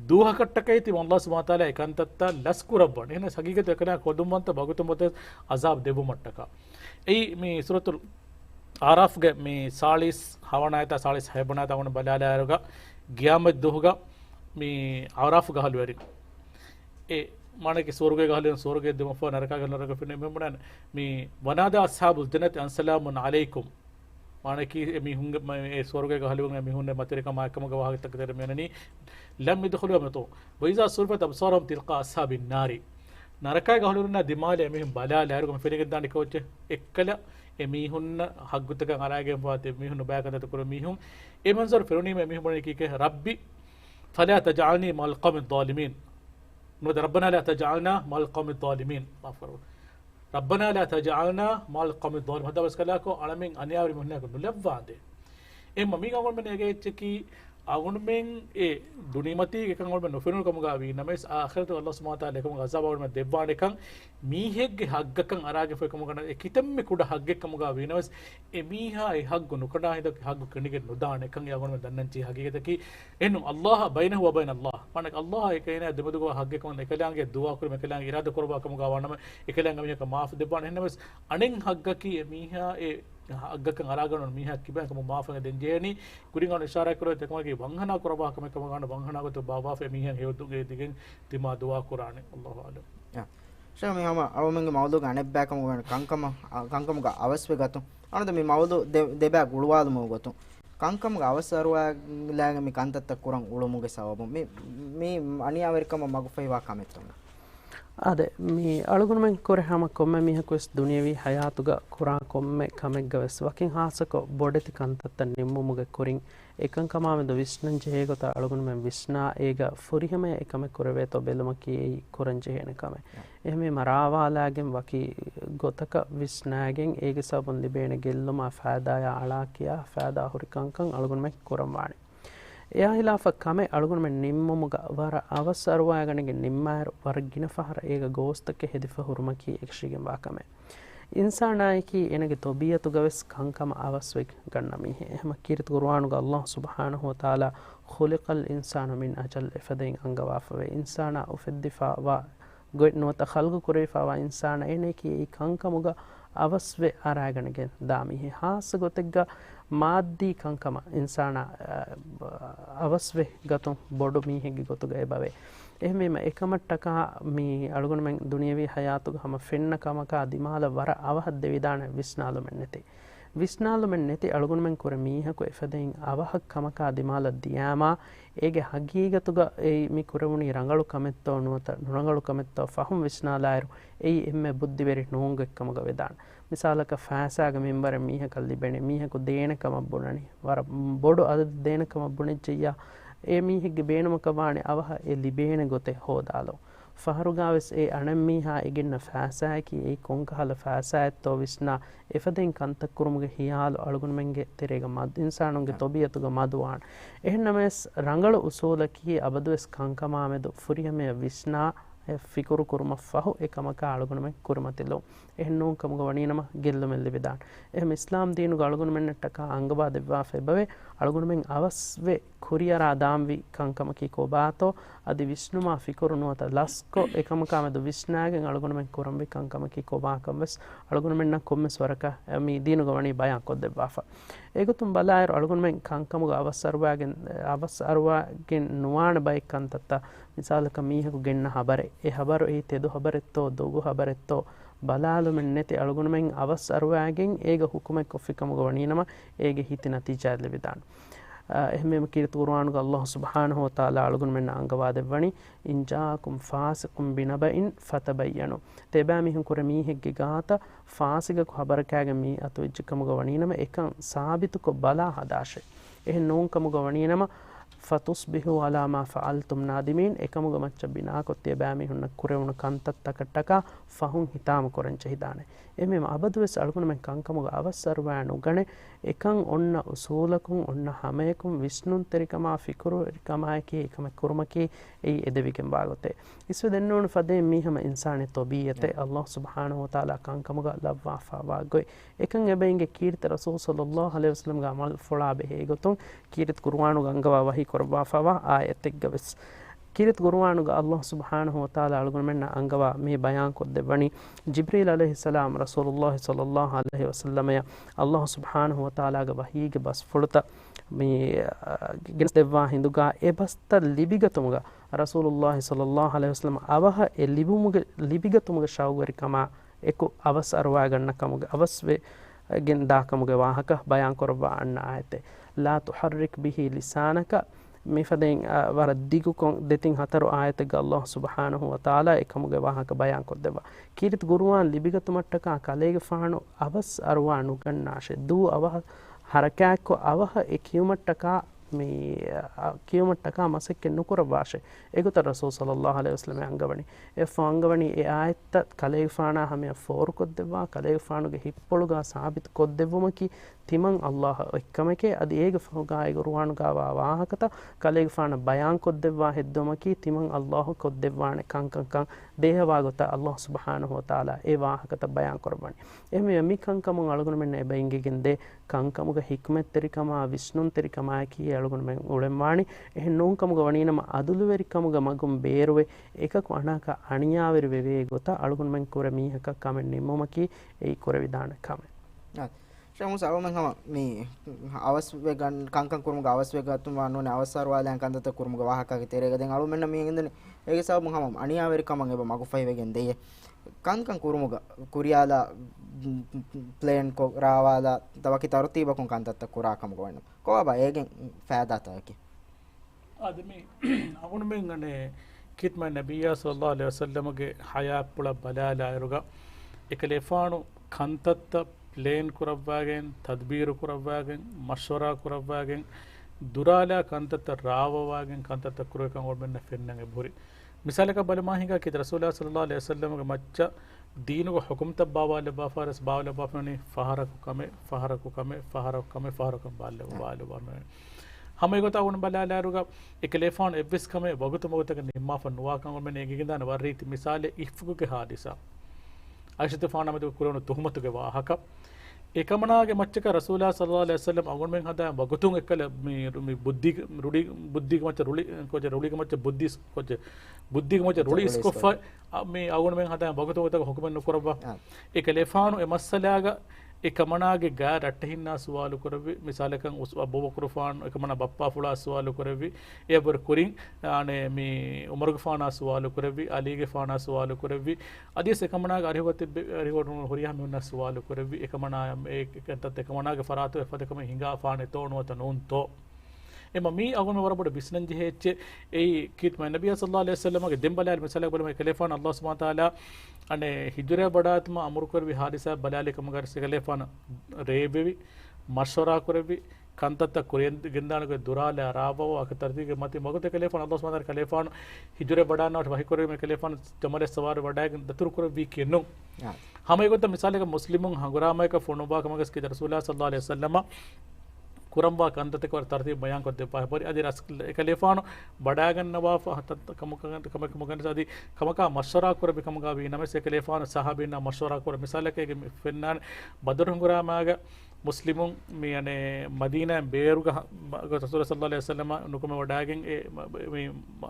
දුහකට්ටකයිති අල්ලාහ් සුබ්හානහු වතාලා එකන්තත්ත ලස්කු රබ්බන් එහෙන හගීගත එකන කොදුම්වන්ත බගතුමත අසාබ් දෙබු මට්ටක ඒ මේ සූරතුල් ආරාෆ්ගේ මේ 40 හවනායත 40 හැබනාත වුණ බලාලාරුග ගියාමත් දුහග මේ ආරාෆ් ගහලුවරි ඒ මානකේ ස්වර්ගය ගහලෙන් ස්වර්ගයේ දෙමෆා නරක ගහනරක පින්නේ මෙම්මනන් මේ වනාදා අස්හාබුල් ජන්නත් අස්සලාමුන් අලයිකුම් මානකේ මිහුන් මේ ස්වර්ගය ගහලුවන් මිහුන් මතරික මාකම ගවහකට තර මෙනනි ලම් යදඛලු මතෝ වයිසා සුර්ෆත් අබ්සාරම් තිල්කා අස්හාබින් නාරි නරකය ගහලුන දිමාලේ මෙහිම් බලාලාරුග මෙෆෙලෙක දාන්න කොච්ච එක්කල එමිහුන්න හග්ගුතක අරාගෙන් වාතේ මිහුන් බයකදත කර මිහුන් ඒ මන්සර් ෆිරුනි මිහුන් කීකේ රබ්බි فلا تجعلني مع القوم الظالمين نود ربنا لا تجعلنا مع القوم الظالمين ربنا لا تجعلنا مع القوم الظالمين هذا بس كلاكو علمين أن يعرف من هناك نلفاده إما مين أقول من هيك تكي أقول من إيه دنيمتي كان أقول من نفرون كم قابي نمس آخرته الله سبحانه وتعالى كم غزاب أقول من دبان كان ميهك حق كان أراجع في كم كنا كتم مكودا حق كم قابي نمس إميها حق نكنا هيدا حق كنيك ندان كان يقول من دننتي حق كده كي إنه الله بينه وبين الله مانك الله كينا دمدو حق كم نكلان كي دعاء كل نكلان إرادة كربا كم قابانا نكلان كم يك معاف دبان هنمس أنين حق كي إميها අග්ගකන් අරාගන මීහා කිබෑකම මාෆංග දෙන්ජේනි කුරින්ගන ඉෂාරා කරෝ තකමගේ වංහනා කරවා කම ගන්න වංහනාගත බාබා ෆෙ මීහා හේතුගේ දිගෙන් තිමා දුවා කුරානේ අල්ලාහ් අලම් යා ෂම මේ හම අවමංගේ මවුදු ගණෙබ්බෑකම ගන කංකමක අවස්වේ ගතු අනද මේ මවුදු දෙබෑ ගුළුවාදු මව ගතු කංකමක අවසරුවා ලාගේ මේ කන්තත්ත කුරන් උළුමුගේ සවබ මේ අනියාවරිකම මගුෆයිවා කමෙත්තම ಅದೇ ಮೀ ಅಳುಗುಣಮೆಂ ಕೊರೆ ಹಮ ಕೊಮ್ಮೆ ಮೀಹಕುಸ್ ದುನಿಯವಿ ಹಯಾತುಗ ಕುರಾ ಕೊಮ್ಮೆ ಕಮೆಗ್ಗವೆಸ್ ವಕಿಂ ಹಾಸಕೊ ಬೊಡೆತಿ ಕಂತತ್ತ ನಿಮ್ಮುಮುಗೆ ಕುರಿಂ එකං කමාමෙද විශ්නං ජේගත අලුගුණමෙන් විශ්නා ඒග ෆුරිහම එකම කුරවේතෝ බෙලමකී කුරං ජේන කම එහෙම මරාවාලාගෙන් වකි ගොතක විශ්නාගෙන් ඒග සබුන් ලිබේන ගෙල්ලම ෆාදාය අලාකියා ෆාදා හුරිකංකං අලුගුණමෙ කුරම්වානි එයා හිලාෆ කම අලුගුණමෙන් නිම්මුමුග වර අවසරවාගණගෙන් නිම්මාර වර්ගින ෆහර ඒග ගෝස්තක හෙදිෆ හුරුමකී එක්ෂිගෙන් වාකම ඉන්සානායකි එනගේ තොබියතු ගවස් කංකම අවස්වෙක් ගන්නමි එහෙම කීරිත කුර්ආනුග අල්ලාහ් සුබ්හානහු වතාලා ඛුලිකල් ඉන්සානු මින් අජල් ඉෆදෙන් අංගවාෆවේ ඉන්සානා උෆද්දිෆා වා ගොයිනොත ඛල්ග කුරේෆා ඉන්සාන එනකි කංකමුග අවස්වේ ආරාගණගෙන් දාමි හාස ගොතෙග්ග මාද්දී කංකම ඉන්සාන අවස්වේ ගතුම් බොඩු මීහෙගි ගොතුග එබවේ එහෙමම එකමට්ටක මේ අලුගුණමෙන් දුනියවි හයාතුග හැම ෆෙන්න කමක දිමාල වර අවහත් දෙවිදාන විස්නාලුමෙන් නැති විස්නාලුමෙන් නැති අලුගුණමෙන් කර මීහකු එෆදෙන් අවහක් කමක දිමාල දියාමා ඒගේ හගීගතුග ඒ මි කුරමුණි රංගලු කමෙත්තෝ නුවත නුරංගලු කමෙත්තෝ ෆහම් විස්නාලායරු ඒ එම්මෙ බුද්ධි වෙරි නෝංග එක්කමග වෙදාන මිසාලක ෆාසාග මෙම්බර මීහක ලිබෙනේ මීහකු දේනකම බුණනි වර බොඩු අද දේනකම බුණෙච්චියා ඒ මීහෙක්ගේ බේනමක වානේ අවහ ඒ ලිබේන ගොතේ හෝදාලෝ ಫಹರುಗಾವೆಸ್ ಎ ಅಣಮ್ಮೀಹಾ ಎಗಿನ್ನ ಫಾಸಾಕಿ ಎ ಕೊಂಕಹಲ ಫಾಸಾಯತ್ತೋ ವಿಸ್ನಾ ಎಫದೆನ್ ಕಂತ ಕುರುಮುಗೆ ಹಿಯಾಲು ಅಳುಗುನ್ಮೆಂಗೆ ತೆರೆಗ ಮದ್ ಇನ್ಸಾನುಗೆ ತೊಬಿಯತುಗ ಮದುವಾನ್ ಎಹನ್ನಮೆಸ್ ರಂಗಳು ಉಸೂಲಕಿ ಅಬದುವೆಸ್ ಕಂಕಮಾಮೆದು ಫುರಿಯಮೆ ವಿಸ್ನಾ ಫಿಕುರು ಕುರುಮ ಫಹು එකමක අලුගුණමෙන් කුරුමතිලෝ එහෙන්නෝ කමුග වණීනම ගෙල්ල මෙල්ලි විදාන එහෙම ඉස්ලාම් දීනුග අලුගුණමෙන්නටක අංගබා දෙවවා ෆෙබවේ අලුගුණමෙන් අවස්වේ කුරියරා දාම්වි කංකමකි කොබාතෝ අදි විෂ්ණුමා ෆිකුරු නුවත ලස්කෝ එකමක මද විෂ්ණාගෙන් අලුගුණමෙන් කුරම්බි කංකමකි කොබාකම්වස් අලුගුණමෙන්න කොම්මස් වරක මේ දීනුග වණී බයන් කොද්ද දෙවවා ඒකතුම් බලායර අලුගුණමෙන් කංකමුග අවස්සරුවාගෙන් නුවාන බයිකන්තත්ත මිසාලක මීහකු ගෙන්න හබරේ ඒ හබර ඒ තෙදු හබරෙත්තෝ දොගු හබරෙත්තෝ බලාලුමෙන් නැති අලුගුණමෙන් අවස් අරුවාගෙන් ඒක හුකුමෙක් කොෆිකමුග වණීනම ඒගේ හිත නතිජාද ලෙවිදාන එහෙමම කීර්ත කුර්ආනුග අල්ලාහ් සුබ්හානහු වතාලා අලුගුණමෙන් අංගවාද වණි ඉන්ජාකුම් ෆාසිකුම් බිනබයින් ෆතබයනු තෙබා මිහුන් කුර මීහෙක්ගේ ගාත ෆාසිග හබරකෑගේ මී අතු ඉච්චකමුග වණීනම එකන් සාබිතුක බලා හදාෂේ එහෙ නෝන්කමුග වණීනම ಫತುಸ್ಬಿಹು ಅಲಾ ಮಾ ಫಅಲ್ತುಮ್ ನಾದಿಮೀನ್ ಏಕಮುಗ ಮಚ್ಚ ಬಿನಾ ಕೊತ್ತಿಯ ಬ್ಯಾಮಿ ಹುನ್ನ ಕುರೆವುಣ ಕಂತತ್ತಕಟ್ಟಕ ಫಹುಂ ಹಿತಾಮ ಕೊರಂಚ ಹಿದಾನೆ ಎಮೆಮ ಅಬದುವೆಸ್ ಅಳುಗುಣ ಮೆ ಕಂಕಮುಗ ಅವಸರ್ವಾಣು ಗಣೆ ಏಕಂ ಒನ್ನ ಉಸೂಲಕುಂ ಒನ್ನ ಹಮೇಕುಂ ವಿಷ್ಣುನ್ ತೆರಿಕಮಾ ಫಿಕುರು ಎರಿಕಮಾಯಕಿ ಏಕಮ ಕುರುಮಕಿ ಈ ಎದೆವಿಗೆಂ ಬಾಗುತ್ತೆ ಇಸ್ವೆ ದೆನ್ನೋಣ ಫದೆ ಮೀಹಮ ಇನ್ಸಾನೆ ತೊಬಿಯತೆ ಅಲ್ಲಾಹ್ ಸುಬ್ಹಾನಹು ವತಾಲಾ ಕಂಕಮುಗ ಲವ್ವಾ ಫಾವಾಗೊಯ್ ಏಕಂ ಎಬೆಂಗೆ ಕೀರ್ತಿ ರಸೂಲ್ ಸಲ್ಲಲ್ಲಾಹು ಅಲೈಹಿ ವಸಲ್ಲಂ ಗ ಅಮಲ್ ಫುಳಾ ಬೆಹೆ ಗೊತುಂ ಕೀರ್ತಿ ಕುರ್ಆನು ಗಂಗವಾ ವಹಿ ಕೊರ್ವಾ ಫವಾ ಆಯತೆಗ್ಗವೆಸ್ ಕಿರಿತ್ ಗುರುವಾನುಗ ಅಲ್ಲಾಹ್ ಸುಬ್ಹಾನಹು ವತಾಲಾ ಅಳುಗುಣಮೆನ್ನ ಅಂಗವ ಮೇ ಬಯಾನ್ ಕೊದ್ದೆ ಬಣಿ ಜಿಬ್ರೀಲ್ ಅಲೈಹಿಸ್ಸಲಾಂ ರಸೂಲುಲ್ಲಾಹಿ ಸಲ್ಲಲ್ಲಾಹು ಅಲೈಹಿ ವಸಲ್ಲಮಯ ಅಲ್ಲಾಹ್ ಸುಬ್ಹಾನಹು ವತಾಲಾಗ ವಹೀಗೆ ಬಸ್ ಫುಳುತ ಮೇ ಗಿನ್ಸ್ ದೆವ್ವಾ ಹಿಂದುಗ ಎ ಬಸ್ತ ಲಿಬಿಗತುಮುಗ ರಸೂಲುಲ್ಲಾಹಿ ಸಲ್ಲಲ್ಲಾಹು ಅಲೈಹಿ ವಸಲ್ಲಂ ಅವಹ ಎ ಲಿಬಿಗತುಮುಗ ಶೌಗರಿಕಮ ಎಕು ಅವಸ್ ಅರುವಾಗಣ್ಣ ಕಮುಗ ಅವಸ್ವೆ ಗೆನ್ ದಾಕಮುಗ ವಾಹಕ ಬಯಾನ್ ಕೊರವಾ ಅಣ್ಣ ಆಯತೆ ಲಾ ತುಹರ್ರಿಕ್ ಬಿಹಿ ಲಿಸಾನಕ මිෆදෙන් වර දිගු කොන් දෙතින් හතරු ආයතක අල්ලාහ් සුබ්හානහු වතාලා එකමුගේ වාහක බයන් කොද්දවා කීරිත ගුරුවාන් ලිබිගතු මට්ටක කලේගේ ෆාණු අවස් අරවානු ගන්නාෂේ දූ අවහ හරකයක් අවහ එකියුමට්ටක මේ කියුමට්ටක මසෙක් නුකර වාෂේ ඒකත රසූල් සල්ලල්ලාහු අලයිහි වසල්ලම අංගවණි ඒ ෆාංගවණි ඒ ආයත කලේගේ ෆාණා හැම ෆෝරු කොද්දවා කලේගේ ෆාණුගේ හිප්පොළුගා සාබිත කොද්දෙවමකි තිමන් අල්ලාහ් එක්කමකේ අද ඒක ෆෝගායි ගුරුවානුගා වාහකත කලේගේ ෆාණ බයන් කොද්දෙවා හෙද්දොමකි තිමන් අල්ලාහ් කොද්දෙවානේ කංකං දේහවාගත අල්ලාහ් සුබ්හානහු වතාලා ඒ වාහකත බයන් කරවණි එමෙ යමි කංකම අලුගුණ මෙන්න එබැංගෙගෙන් දේ කංකමුග හික්මත් තරිකම විෂ්ණුන් තරිකම කී අලුගුණ මෙන් උලෙම්මානි එහෙ නෝන්කමුග වණීනම අදුළු වෙරිකමුග මගුම් බේරුවේ එකක අනාක අණියාවෙරි වෙවේ ගොත අලුගුණ මෙන් කුර මීහක කමෙන් නිමමකි ඒ කුර විදාන කම ශමුස අවමන් හම මේ අවස් වෙගන් කංකං කුරුමුග අවස් වෙගතුම වන්නෝනේ අවසාර වාලයන් කන්දත කුරුමුග වාහකගේ තේරෙක දැන් අලු මෙන්න මේ ඉඳනේ ඒකේ සව මම හම අණියාවෙරි කමන් එබ මගු ෆයි වෙගෙන් දෙය කංකං කුරුමුග කුරියාලා ප්ලේන් කෝ රාවාලා තවකි තරතිබ කොන් කන්දත කුරාකම ගවන්න කොබා again ෆෑදාතකි adami avunu mengane kitma nabiyya sallallahu alaihi wasallam ge haya pula balala iruga ekalefanu kantatta plane kuravvagen tadbir kuravvagen mashwara kuravvagen durala kantatta rawawagen kantatta kurekan ormenna fennange buri misalaka balmahiga ki rasulullah sallallahu alaihi wasallam ge macca dinu ko hukum tabbawa le bafaras bawle bafani faharaku kame faharaku balle wale हमें गोता उन बला रुगा एकलेफान एबिस कमे वगुत मोगत के निम्मा फनुवा का और मैंने एक दान वरीति मिसाल इफ्कु के हादिसा आयशत फाना में तो कुरान तुहमत के वाहक एकमना के मच्च का रसूलुल्लाह सल्लल्लाहु अलैहि वसल्लम अगुन में हदा वगुतुं एकल मी बुद्धि के मच्च रुली के मच्च बुद्धि के मच्च रुली इसको मी अगुन में हदा वगुतुं तक हुक्म नुकरवा एकलेफान ए मसलागा එකමනාගේ ගෑ රට්ටහින්නා සුවාලු කරවි මිසාලකන් අබූ බක්රෆාන් එකමනා බප්පා ෆුලා සුවාලු කරවි එබර කුරින් ආනේ මේ උමර්ග ෆානා සුවාලු කරවි අලීගේ ෆානා සුවාලු කරවි අදිස් එකමනාගේ අරිහොටු හොරියා මෙන්න සුවාලු කරවි එකමනා ඒකත් එකමනාගේ ෆරාතු එෆදකම හිඟා ෆානේ තෝනුවත නෝන්තෝ එම මේ අගොන වරබඩ බිස්නන්ජි හෙච්ච ඒ කීත් මා නබිය සල්ලල්ලාහු අලයිහි වසල්ලම ගේ දෙම්බලාල් මිසලක බලම කලේෆාන් අල්ලාහ් සුබ්හානහු තාලා අනේ හිජ්රේ බඩාත්ම අමරු කරවි හාරිසා බලාලේ කමගර සිකලේෆාන රේබෙවි මෂවරා කරවි ಕಂತತ್ತ ಗೆಂದಾನಗೆ ದುರಾಲೆ ಅರಾಬವ ಅಕ ತರ್ತಿಗೆ ಮತ್ತೆ ಮಗತೆ ಕಲೇಫಾನ್ ಅಲ್ಲಾಹ್ ಸುಬ್ಹಾನಹು ಕಲೇಫಾನ್ ಹಿಜುರೆ ಬಡಾನೋಟ್ ವಹಿಕೊರೆ ಮೆ ಕಲೇಫಾನ್ ಜಮಲೆ ಸವಾರ್ ಬಡಾಗ ದತುರು ಕೊರ ವಿ ಕೆನ್ನು ಹಮ ಗೊತ್ತ ಮಿಸಾಲೆಗ ಮುಸ್ಲಿಮುನ್ ಹಂಗುರಾಮಯಕ ಫೋನುಬಾ ಕಮಗಸ್ ಕೆ ರಸೂಲುಲ್ಲಾಹ ಸಲ್ಲಲ್ಲಾಹು ಅಲೈಹಿ ವಸಲ್ಲಮ ಕುರಂಬಾ ಕಂತತೆ ಕೊರ ತರ್ತಿ ಬಯಾನ್ ಕೊದ್ದೆ ಪರಿ ಅದಿ ರಸ್ ಕಲೇಫಾನ್ ಬಡಾಗನ್ನವಾ ಕಮಕ ಅದಿ ಕಮಕ ಮಶ್ವರಾ ಕೊರ ಬಿ ಕಮಕ ವಿ ನಮಸೆ ಕಲೇಫಾನ್ ಸಹಾಬಿನ ಮಶ್ವರಾ ಕೊರ ಮಿಸಾಲಕೆ ಫೆನ್ನಾನ್ ಬದರ್ ಹಂಗುರಾಮಗ ಮುಸ್ಲಿಮುನ್ ಮಿ ಅನೆ ಮದೀನಾ ಬೇರುಗ ರಸೂಲ ಸಲ್ಲಲ್ಲಾಹು ಅಲೈಹಿ ವಸಲ್ಲಮ ನುಕುಮ ವಡಾಗೆನ್ ಮಿ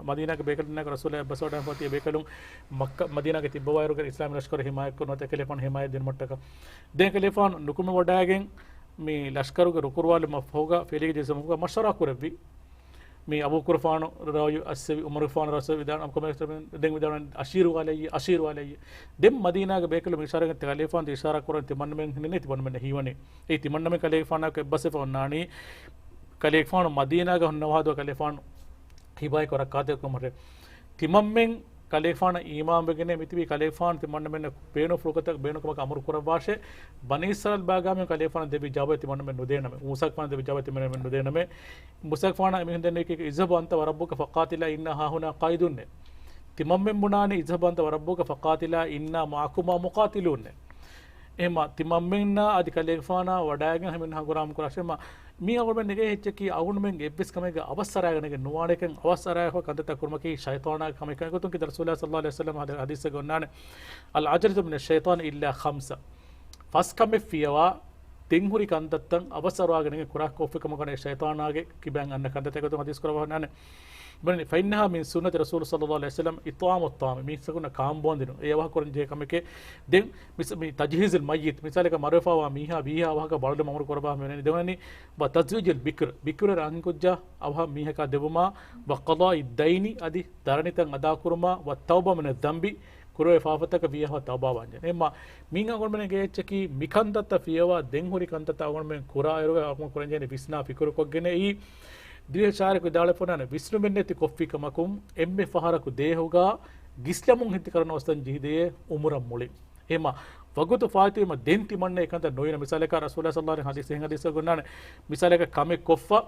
ಮದೀನಾಗೆ ಬೇಕಲ್ನಾಗ ರಸೂಲ ಬಸೋಡ ಫತಿ ಬೇಕಲು ಮಕ್ಕ ಮದೀನಾಗೆ ತಿಬ್ಬವಾಯರುಗ ಇಸ್ಲಾಂ ಲಷ್ಕರ್ ಹಿಮಾಯತ್ ಕೊ ನತೆ ಕಲೇಫಾನ್ ಹಿಮಾಯತ್ ದಿನ ಮಟ್ಟಕ ದೆ ಕಲೇಫಾನ್ ನುಕುಮ ವಡಾಗೆನ್ ಮಿ ಲಷ್ಕರುಗೆ ರುಕುರ್ವಾಲಿ ಮಫ್ಹೂಗ ಫೇಲಿಗೆ ಜಿಸಮುಗ ಮಶರಾ ಕುರವಿ ಮಿ ಅಬೂ ಕುರ್ಫಾನ್ ರಾಯು ಅಸ್ಸವಿ ಉಮರ್ ಕುರ್ಫಾನ್ ರಸ ವಿಧಾನ ದೆಂಗ್ ವಿಧಾನ ಅಶೀರು ವಾಲಯಿ ದೆಮ್ ಮದೀನಾಗೆ ಬೇಕಲು ಮಿಶಾರಗೆ ಕಲೇಫಾನ್ ಇಶಾರಾ ಕುರ ತಿಮನ್ನಮೆನ್ ನಿನೆ ತಿಮನ್ನಮೆನ್ ಹೀವನೆ ಈ ತಿಮನ್ನಮೆ ಕಲೇಫಾನ್ ಕೆ ಬಸಫಾನ್ ನಾನಿ ಕಲೇಫಾನ್ ಮದೀನಾಗೆ ಹೊನ್ನವಾದ ಕಲೇಫಾನ್ ಹಿಬಾಯ್ ಕೊರ ಕಾತೆ ಕುಮರೆ ತಿಮಮ್ಮೆನ್ ಕಲೇಫಾನ್ ಈಮಾಮ್ ಬೆಗನೆ ಮಿತಿವಿ ಕಲೇಫಾನ್ ತಿಮನ್ನಮೆನ್ ಪೇನು ಫ್ರುಕತ ಬೇನು ಕಮಕ ಅಮರ್ ಕುರ ಭಾಷೆ ಬನೀಸಲ್ ಬಾಗಾಮೆ ಕಲೇಫಾನ್ ದೇವಿ ಜಾಬೆ ತಿಮನ್ನಮೆನ್ ನುದೇನಮೆ ಮುಸಕ್ಫಾನ್ ದೇವಿ ಜಾಬೆ ತಿಮನ್ನಮೆನ್ ನುದೇನಮೆ ಮುಸಕ್ಫಾನ್ ಮಿಹಿಂದನೆ ಕೆ ಇಜಬ ಅಂತ ವರಬ್ಬುಕ ಫಕಾತಿಲ ಇನ್ನ ಹಾಹುನಾ ಕಾಯಿದುನ್ನೆ ತಿಮಮ್ಮೆನ್ ಬುನಾನಿ ಇಜಬ ಅಂತ ವರಬ್ಬುಕ ಫಕಾತಿಲ ಇನ್ನ ಮಾಕುಮಾ ಮುಕಾತಿಲುನ್ನೆ එම තිමම්මෙන්න අධි කලේෆාන වඩාගෙන හැමින් හඟුරාම් කරශම මී අවුරුමෙන් නෙගේ හෙච්චකි අවුරුමෙන් එබ්බස් කමෙක අවස්සරයගෙනගේ නුවාණකෙන් අවස්සරයව කන්දත කුර්මකි ෂයිතානා කමෙක ගතුන් කි රසූලුල්ලාහ සල්ලල්ලාහු අලයිහි වසල්ලම් හදීස් ගොන්නාන අල් අජරතු මින ෂයිතාන ඉල්ලා ඛම්ස ෆස් කමෙ ෆියවා තින්හුරි කන්දත්තන් අවස්සරවාගෙනගේ කුරා කොෆිකම ගනේ ෂයිතානාගේ කිබෙන් අන්න කන්දත ගතුන් හදීස් කරවහනාන बने फ़ैन्हा मिन सुन्नत रसूल सल्लल्लाहु अलैहि वसल्लम इत्वाम उत्ताम मी सकुन काम बोंदिनो ए वह कोरन जे कमके देन मिस मी तजहीज़ुल मय्यित मिसाल का मरफा वा मीहा बीहा वह का बळद ममर कोरबा मेने देवनी व तज़वीजुल बिक्र रंग कुज्जा अव मीहा का देवमा व क़दाई दैनी अदि दरनितन अदा कुरमा व तौबा मिन दंबी कुरो फाफतक वियह तौबा वंजे एमा मींगा कोन मेने गे चकी मिखंदत फियवा देन हुरी कंदत अगोन मेन कुरा एरुगा अगोन कोरन जे विस्ना फिकुर कोगने ई දිවචාරක දාල පොනන විස්නු මෙන්නති කොෆ්ෆිකමකුම් එම්මෙ ෆහරකු දේහුගා ගිස්ලමුන් හිති කරන වස්තන් ජීදයේ උමරම් මුලින් එම වගුතු ෆාතිම දෙන්ති මන්න එකන්ත නොයන මිසලක රසූලුල්ලාහ සල්ලල්ලාහු අලයිහි හදීස් හදීස් ගොන්නන මිසලක කමෙ කොෆ්ෆා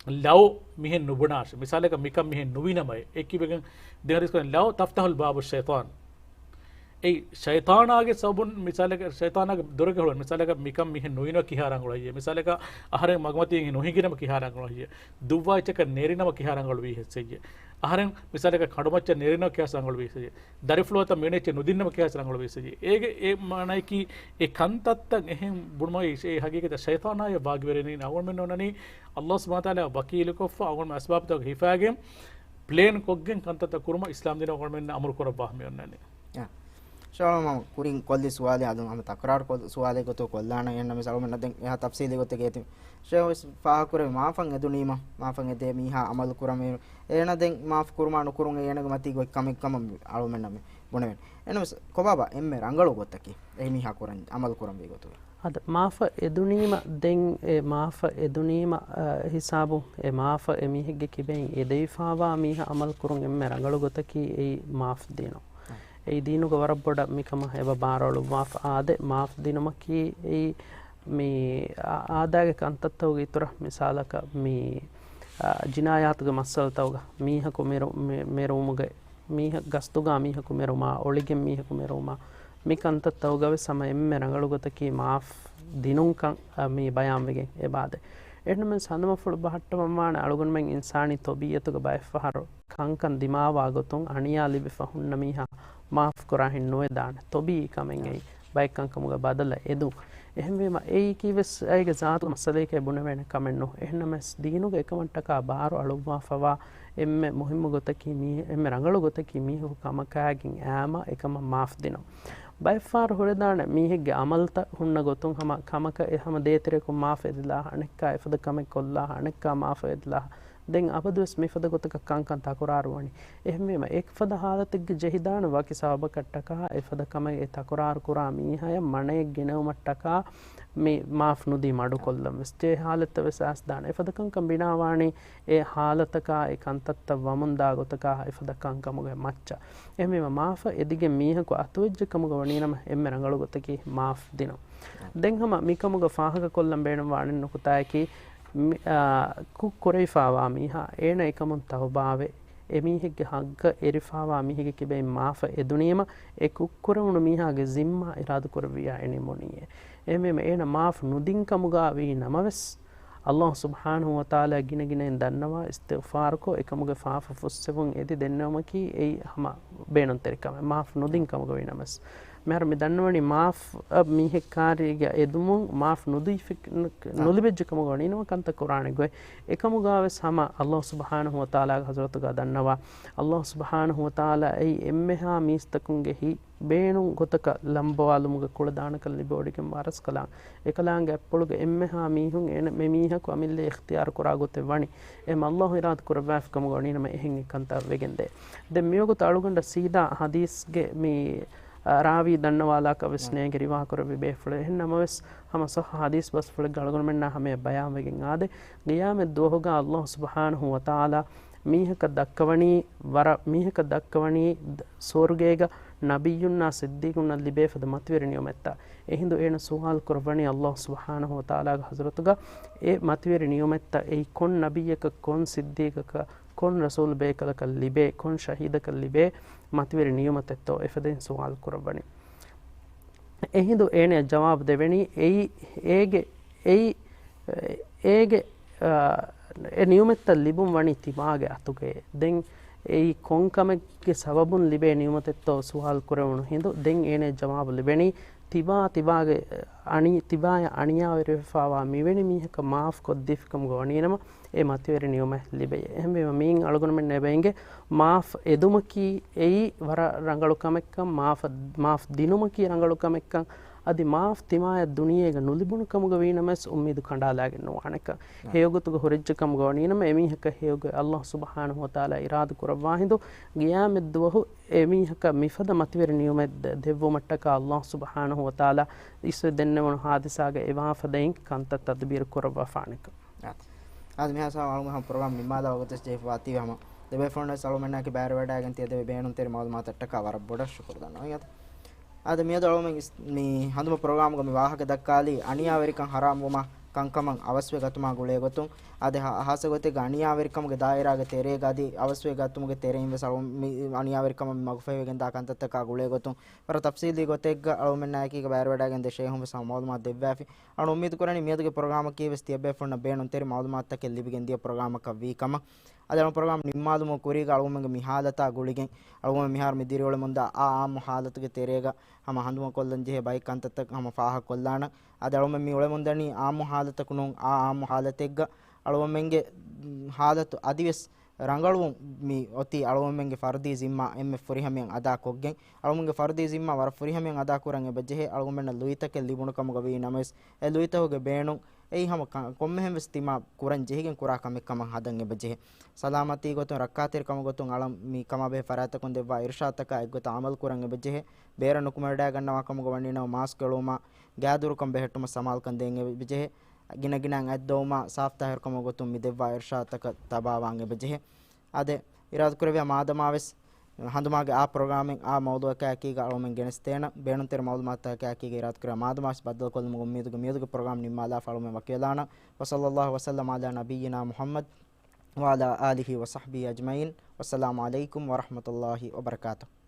ලව් මිහෙන් නුබුනාශ මිසලක මිකම් මිහෙන් නුවිනමයි එකිබෙන් දෙහරිස් කරන ලව් තෆ්තහුල් බාබු ෂයිතාන් ඒ ෂයිතානාගේ සබුන් මිසලක ෂයිතානාගේ දොරක හොලන මිසලක මිකම් මිහෙන් නොයින කිහාරංගොලයි මිසලක අහරෙන් මගමතියෙන් නොහිගිනම කිහාරංගොලයි දුවයිචක නෙරිනම කිහාරංගොල වී හෙස්සෙය අහරෙන් මිසලක කඩමච්ච නෙරිනම කිහාරංගොල වී හෙස්සෙය දරිෆ්ලෝත මෙනෙච්ච නුදින්නම කිහාරංගොල වී හෙස්සෙය ඒගේ ඒ මනයිකි ඒ කන්තත්තන් එහෙන් බුණමයි ඒ හගීකත ෂයිතානාය භාගවරෙනි නවල් මෙන්න ඔනනි අල්ලාහ් සුබ්හානහු තාලා වකීල කොෆ අවල් අස්බාබ් තක හිෆාගෙන් ප්ලේන් කොග්ගෙන් කන්තත කුරුම ඉස්ලාම් දින ඔකල් මෙන්න අමර කර බාහමි ඔන්නනේ ಶೋಮ ಕುರಿಂ ಕೊಲ್ಲಿ ಸುವಾಲೆ ಅದು ನಮ್ಮ ತಕರಾರ್ ಸುವಾಲೆ ಗೊತ್ತು ಕೊಲ್ಲಾಣ ಎನ್ನ ಮಿ ಸಲಮ ನದೆಂ ಯಹ ತಫ್ಸೀಲಿ ಗೊತ್ತೆ ಗೇತಿ ಶೇವಸ್ ಫಾಕುರೆ ಮಾಫಂ ಎದುನೀಮ ಮಾಫಂ ಎದೆ ಮೀಹಾ ಅಮಲ್ ಕುರಮೆ ಏನದೆಂ ಮಾಫ್ ಕುರ್ಮಾನು ಕುರುಂ ಏನಗ ಮತಿ ಗೊ ಕಮಿಕ್ ಕಮ ಅಳು ಮೆನ್ನಮೆ ಬುಣವೆನ್ ಎನ್ನ ಕೊಬಾಬಾ ಎಮ್ಮೆ ರಂಗಳು ಗೊತ್ತಕಿ ಎ ಮೀಹಾ ಕುರಂ ಅಮಲ್ ಕುರಂ ಬಿ ಗೊತ್ತು ಅದ ಮಾಫ ಎದುನೀಮ ದೆಂ ಎ ಮಾಫ ಎದುನೀಮ ಹಿಸಾಬು ಎ ಮಾಫ ಎ ಮೀಹಿಗೆ ಕಿಬೆಂ ಎದೈಫಾವಾ ಮೀಹಾ ಅಮಲ್ ಕುರುಂ ಎಮ್ಮೆ ರಂಗಳು ಗೊತ್ತಕಿ ಎ ಮಾಫ್ ದೇನೋ ඒ දීනුක වරබ්බොඩ මිකම එව බාරවලු මාෆ් ආද මාෆ් දිනමකි ඒ මේ ආදාගේ කන්තත්තවගේ ඉතුර මිසාලක මේ ජිනායාතුගේ මස්සල්තවග මීහකු මෙරුමුගේ මීහ ගස්තුගා මීහකු මෙරුමා ඔලිගෙන් මීහකු මෙරුමා මේ කන්තත්තවගවේ සම එම්මෙ ರಂಗಳගොතකි මාෆ් දිනුන්කන් මේ බයාම්වගෙන් ඒ බාද එන්නම සඳම ෆුල් බහට්ටමමාන අලුගුන්මෙන් ඉන්සානි තොබියතුක බයෆහර කංකන් දිමාවා ගොතුන් අනියා ලිබි ෆහුන්න මීහා මාෆ් කරහින් නොවේ දාන තොබී කමෙන් එයි බයිකං කමුග බදල එදු එහෙම වීම ඒ කීවස් අයගේ සාතු මසලේක බුණ වෙන කමෙන් නො එහෙන්නම දීනුක එකමන්ටක බාරු අලුවා ෆවා එම්මෙ මුහිම්ම ගොතකි මී එම්මෙ ರಂಗಳು ගොතකි මීහු කමකාගින් ඈම එකම මාෆ් දිනෝ බයිෆාර හොරදාන මීහෙගේ අමල්ත හුන්න ගොතුන් හම කමක එහම දේතරේකු මාෆ් එදලා අනෙක්කා එෆද කමෙක් කොල්ලා අනෙක්කා මාෆ් එදලා දෙන් අපදුස් මිෆද ගොතක කංකන් තකුරාරුවනි එහෙමම එක් ෆද හාලතෙක් ජෙහිදාන වකි සබ කට්ටක එෆද කම ඒ තකුරාර කුරා මීහය මණේ ගෙනවමට්ටක මේ මාෆ් නුදී මඩු කොල්ලම් ස්ටේ හාලත වෙසස් දාන එෆද කංකම් බිනාවාණි ඒ හාලතක ඒ කන්තත්ත වමුන්දා ගොතක එෆද කංකමුගේ මච්චා එහෙමම මාෆ එදිගේ මීහක අතුවෙජ්ජකමුග වණීනම එම්මෙ ರಂಗಳು ගොතකි මාෆ් දිනෝ දෙන් හම මිකමුග ෆාහක කොල්ලම් බේන වාණින් නුකුතායකි ku koraifawa miha ena ekamun tawbawe emihege hagga erifawa mihege kibe maafa edunima e kukkurunu mihage zimma iradu kurviya eni moniye ememe ena maaf nudinkamuga wi namaves Allah subhanahu wa ta'ala gine dannawa istighfar ko ekamuge faafa fussevun edi dennamaki ei hama beenon terikam maaf nudinkamuga wi namas mer me dannawani maaf mihe kariga edumun maaf nudifik nulibejjukam gonina kanta qur'ane goy ekamuga wes hama Allah subhanahu wa ta'ala hazratuga dannawa Allah subhanahu wa ta'ala ei emmeha mistakunge hi beenun gotaka lambawalumuga kuladana kal libodikem waras kalan ekalange appoluge emmeha mihun ena me miha ko amille ikhtiyar kora gote wani em Allah irad kurabaf kam gonina me ehin kanta wegende de miyogo taluganda sida hadis ge mi rawi dannawala ka visne ge riwa kurabi befule hennamawes hama sah hadis bas fule galgon menna hame bayam wegen ade qiyamad dohoga Allah subhanahu wa ta'ala mihaka dakkawani wara mihaka dakkawani sorgega nabiyunna siddiqunna libefad matweri niyometta ehindu ena sual kurwani Allah subhanahu wa ta'ala ga hazratuga e matweri niyometta ei kon nabiyaka kon siddiqaka kon rasul bekala kal libe kon shahida kal libe matweri niyomatetto efaden sual kurwani ehindu ene jawab deveni ege e niyometta libum wani timage atuge den ei konkamege sababun libe niyomatetto sual kurwanu hindu den ene jawab libeni tibage ani tibaya aniya verifawa miweni mihaka maaf koddifkam goninama e matweri niyoma libe ehme min algon men nebenge maaf edumaki ei wara rangalu kamekkam maaf dinumaki rangalu kamekkam adi maaf timaya duniyega nulibunu kamuga winamas ummidu kandalagen nuaneka heyogutuga horejjukam goninama emihaka heyoga Allah subhanahu wa ta'ala irad kurwa hindu qiyamad duhu emihaka mifada matweri niyoma devvo mattaka Allah subhanahu wa ta'ala isu dennewon hadisaga ewafadein kanta tadbir kurwa fanika आज मैं ऐसा वालों में हम programme निमादा होगा तो Steph वाती है हम दबे फोन ने सालों में ना कि बाहर बैठा है कि दबे बहनों तेरे मालूम आता टक्का वारा बड़ा शुक्र दाना याद आज मैं तो में मी हम तो प्रोग्राम को मैं वाह के दक्काली अनिया वेरिकं हराम वो माँ कंकमंग अवश्य गतुमा गुले गतुं आधे हासे गोते गानिया वेरिकम के दायरा के तेरे गादी अवश्य गतुम के तेरे इंवे सालों अनिया वेरिकम मगफे वेगन दाकंत तक का गुले गतुं पर तफसीली गोते अलो में नायकी के बाहर बैठा गंदे शेहों में सामाल मात देव्याफी और उम्मीद करें मियाद के प्रोग्राम की वस्ती अबे फुन बेन तेरे मालूमात तक लिबी गंदी प्रोग्राम का वी कम ಅದರ ಪ್ರೋಗ್ರಾಮ್ ನಿಮ್ಮಾದು ಕುರಿಗ ಅಳುಮಂಗ ಮಿಹಾಲತ ಗುಳಿಗೆ ಅಳುಮ ಮಿಹಾರ್ ಮಿದಿರಿಯೊಳ ಮುಂದ ಆ ಮುಹಾಲತ್ಗೆ ತೆರೆಗ ಹಮ ಹಂದುಮ ಕೊಲ್ಲಂಜೆ ಬೈಕ್ ಅಂತತ ಹಮ ಫಾಹ ಕೊಲ್ಲಾಣ ಅದ ಅಳುಮ ಮಿ ಒಳ ಮುಂದನಿ ಆ ಮುಹಾಲತಕುನು ಆ ಮುಹಾಲತೆಗ್ಗ ಅಳುಮಂಗೆ ಹಾಲತು ಅದಿವೆಸ್ ರಂಗಳು ಮಿ ಒತಿ ಅಳುಮಂಗೆ ಫರ್ದಿ ಜಿಮ್ಮಾ ಎಮ್ಮೆ ಫುರಿಹಮೆನ್ ಅದಾ ಕೊಗ್ಗೆನ್ ಅಳುಮಂಗೆ ಫರ್ದಿ ಜಿಮ್ಮಾ ವರ ಫುರಿಹಮೆನ್ ಅದಾ ಕುರಂಗೆ ಬಜ್ಜೆ ಅಳುಮನ್ನ ಲುಯಿತಕೆ ಲಿಬುಣ ಕಮಗ ವಿ ನಮಸ್ ಎ ಲುಯಿತ ಹೋಗೆ ಬೇಣು ei hama komme hem vestima kuran jehigen kura kamek kama hadan e baje salamati gotun rakkatir kama gotun alam mi kama be farata kon deva irshataka egota amal kuran e baje bera nukumada gannawa kama gwanina mask keluma gaduru kam behetuma samal kan den e baje gina ginan addoma safta her kama gotun mi deva irshataka tabawan e baje ade irad kurave madamaves handumaage a programming a mawdu ka kiga alumen genestena beenun ter mawdumat ka kiga irat kura madmas badal kol mugum miduga program nimala falumen wakelana wa sallallahu wa sallam ala nabiyyina muhammad wa ala alihi wa sahbihi ajmain wassalamu alaikum wa rahmatullahi wa barakatuh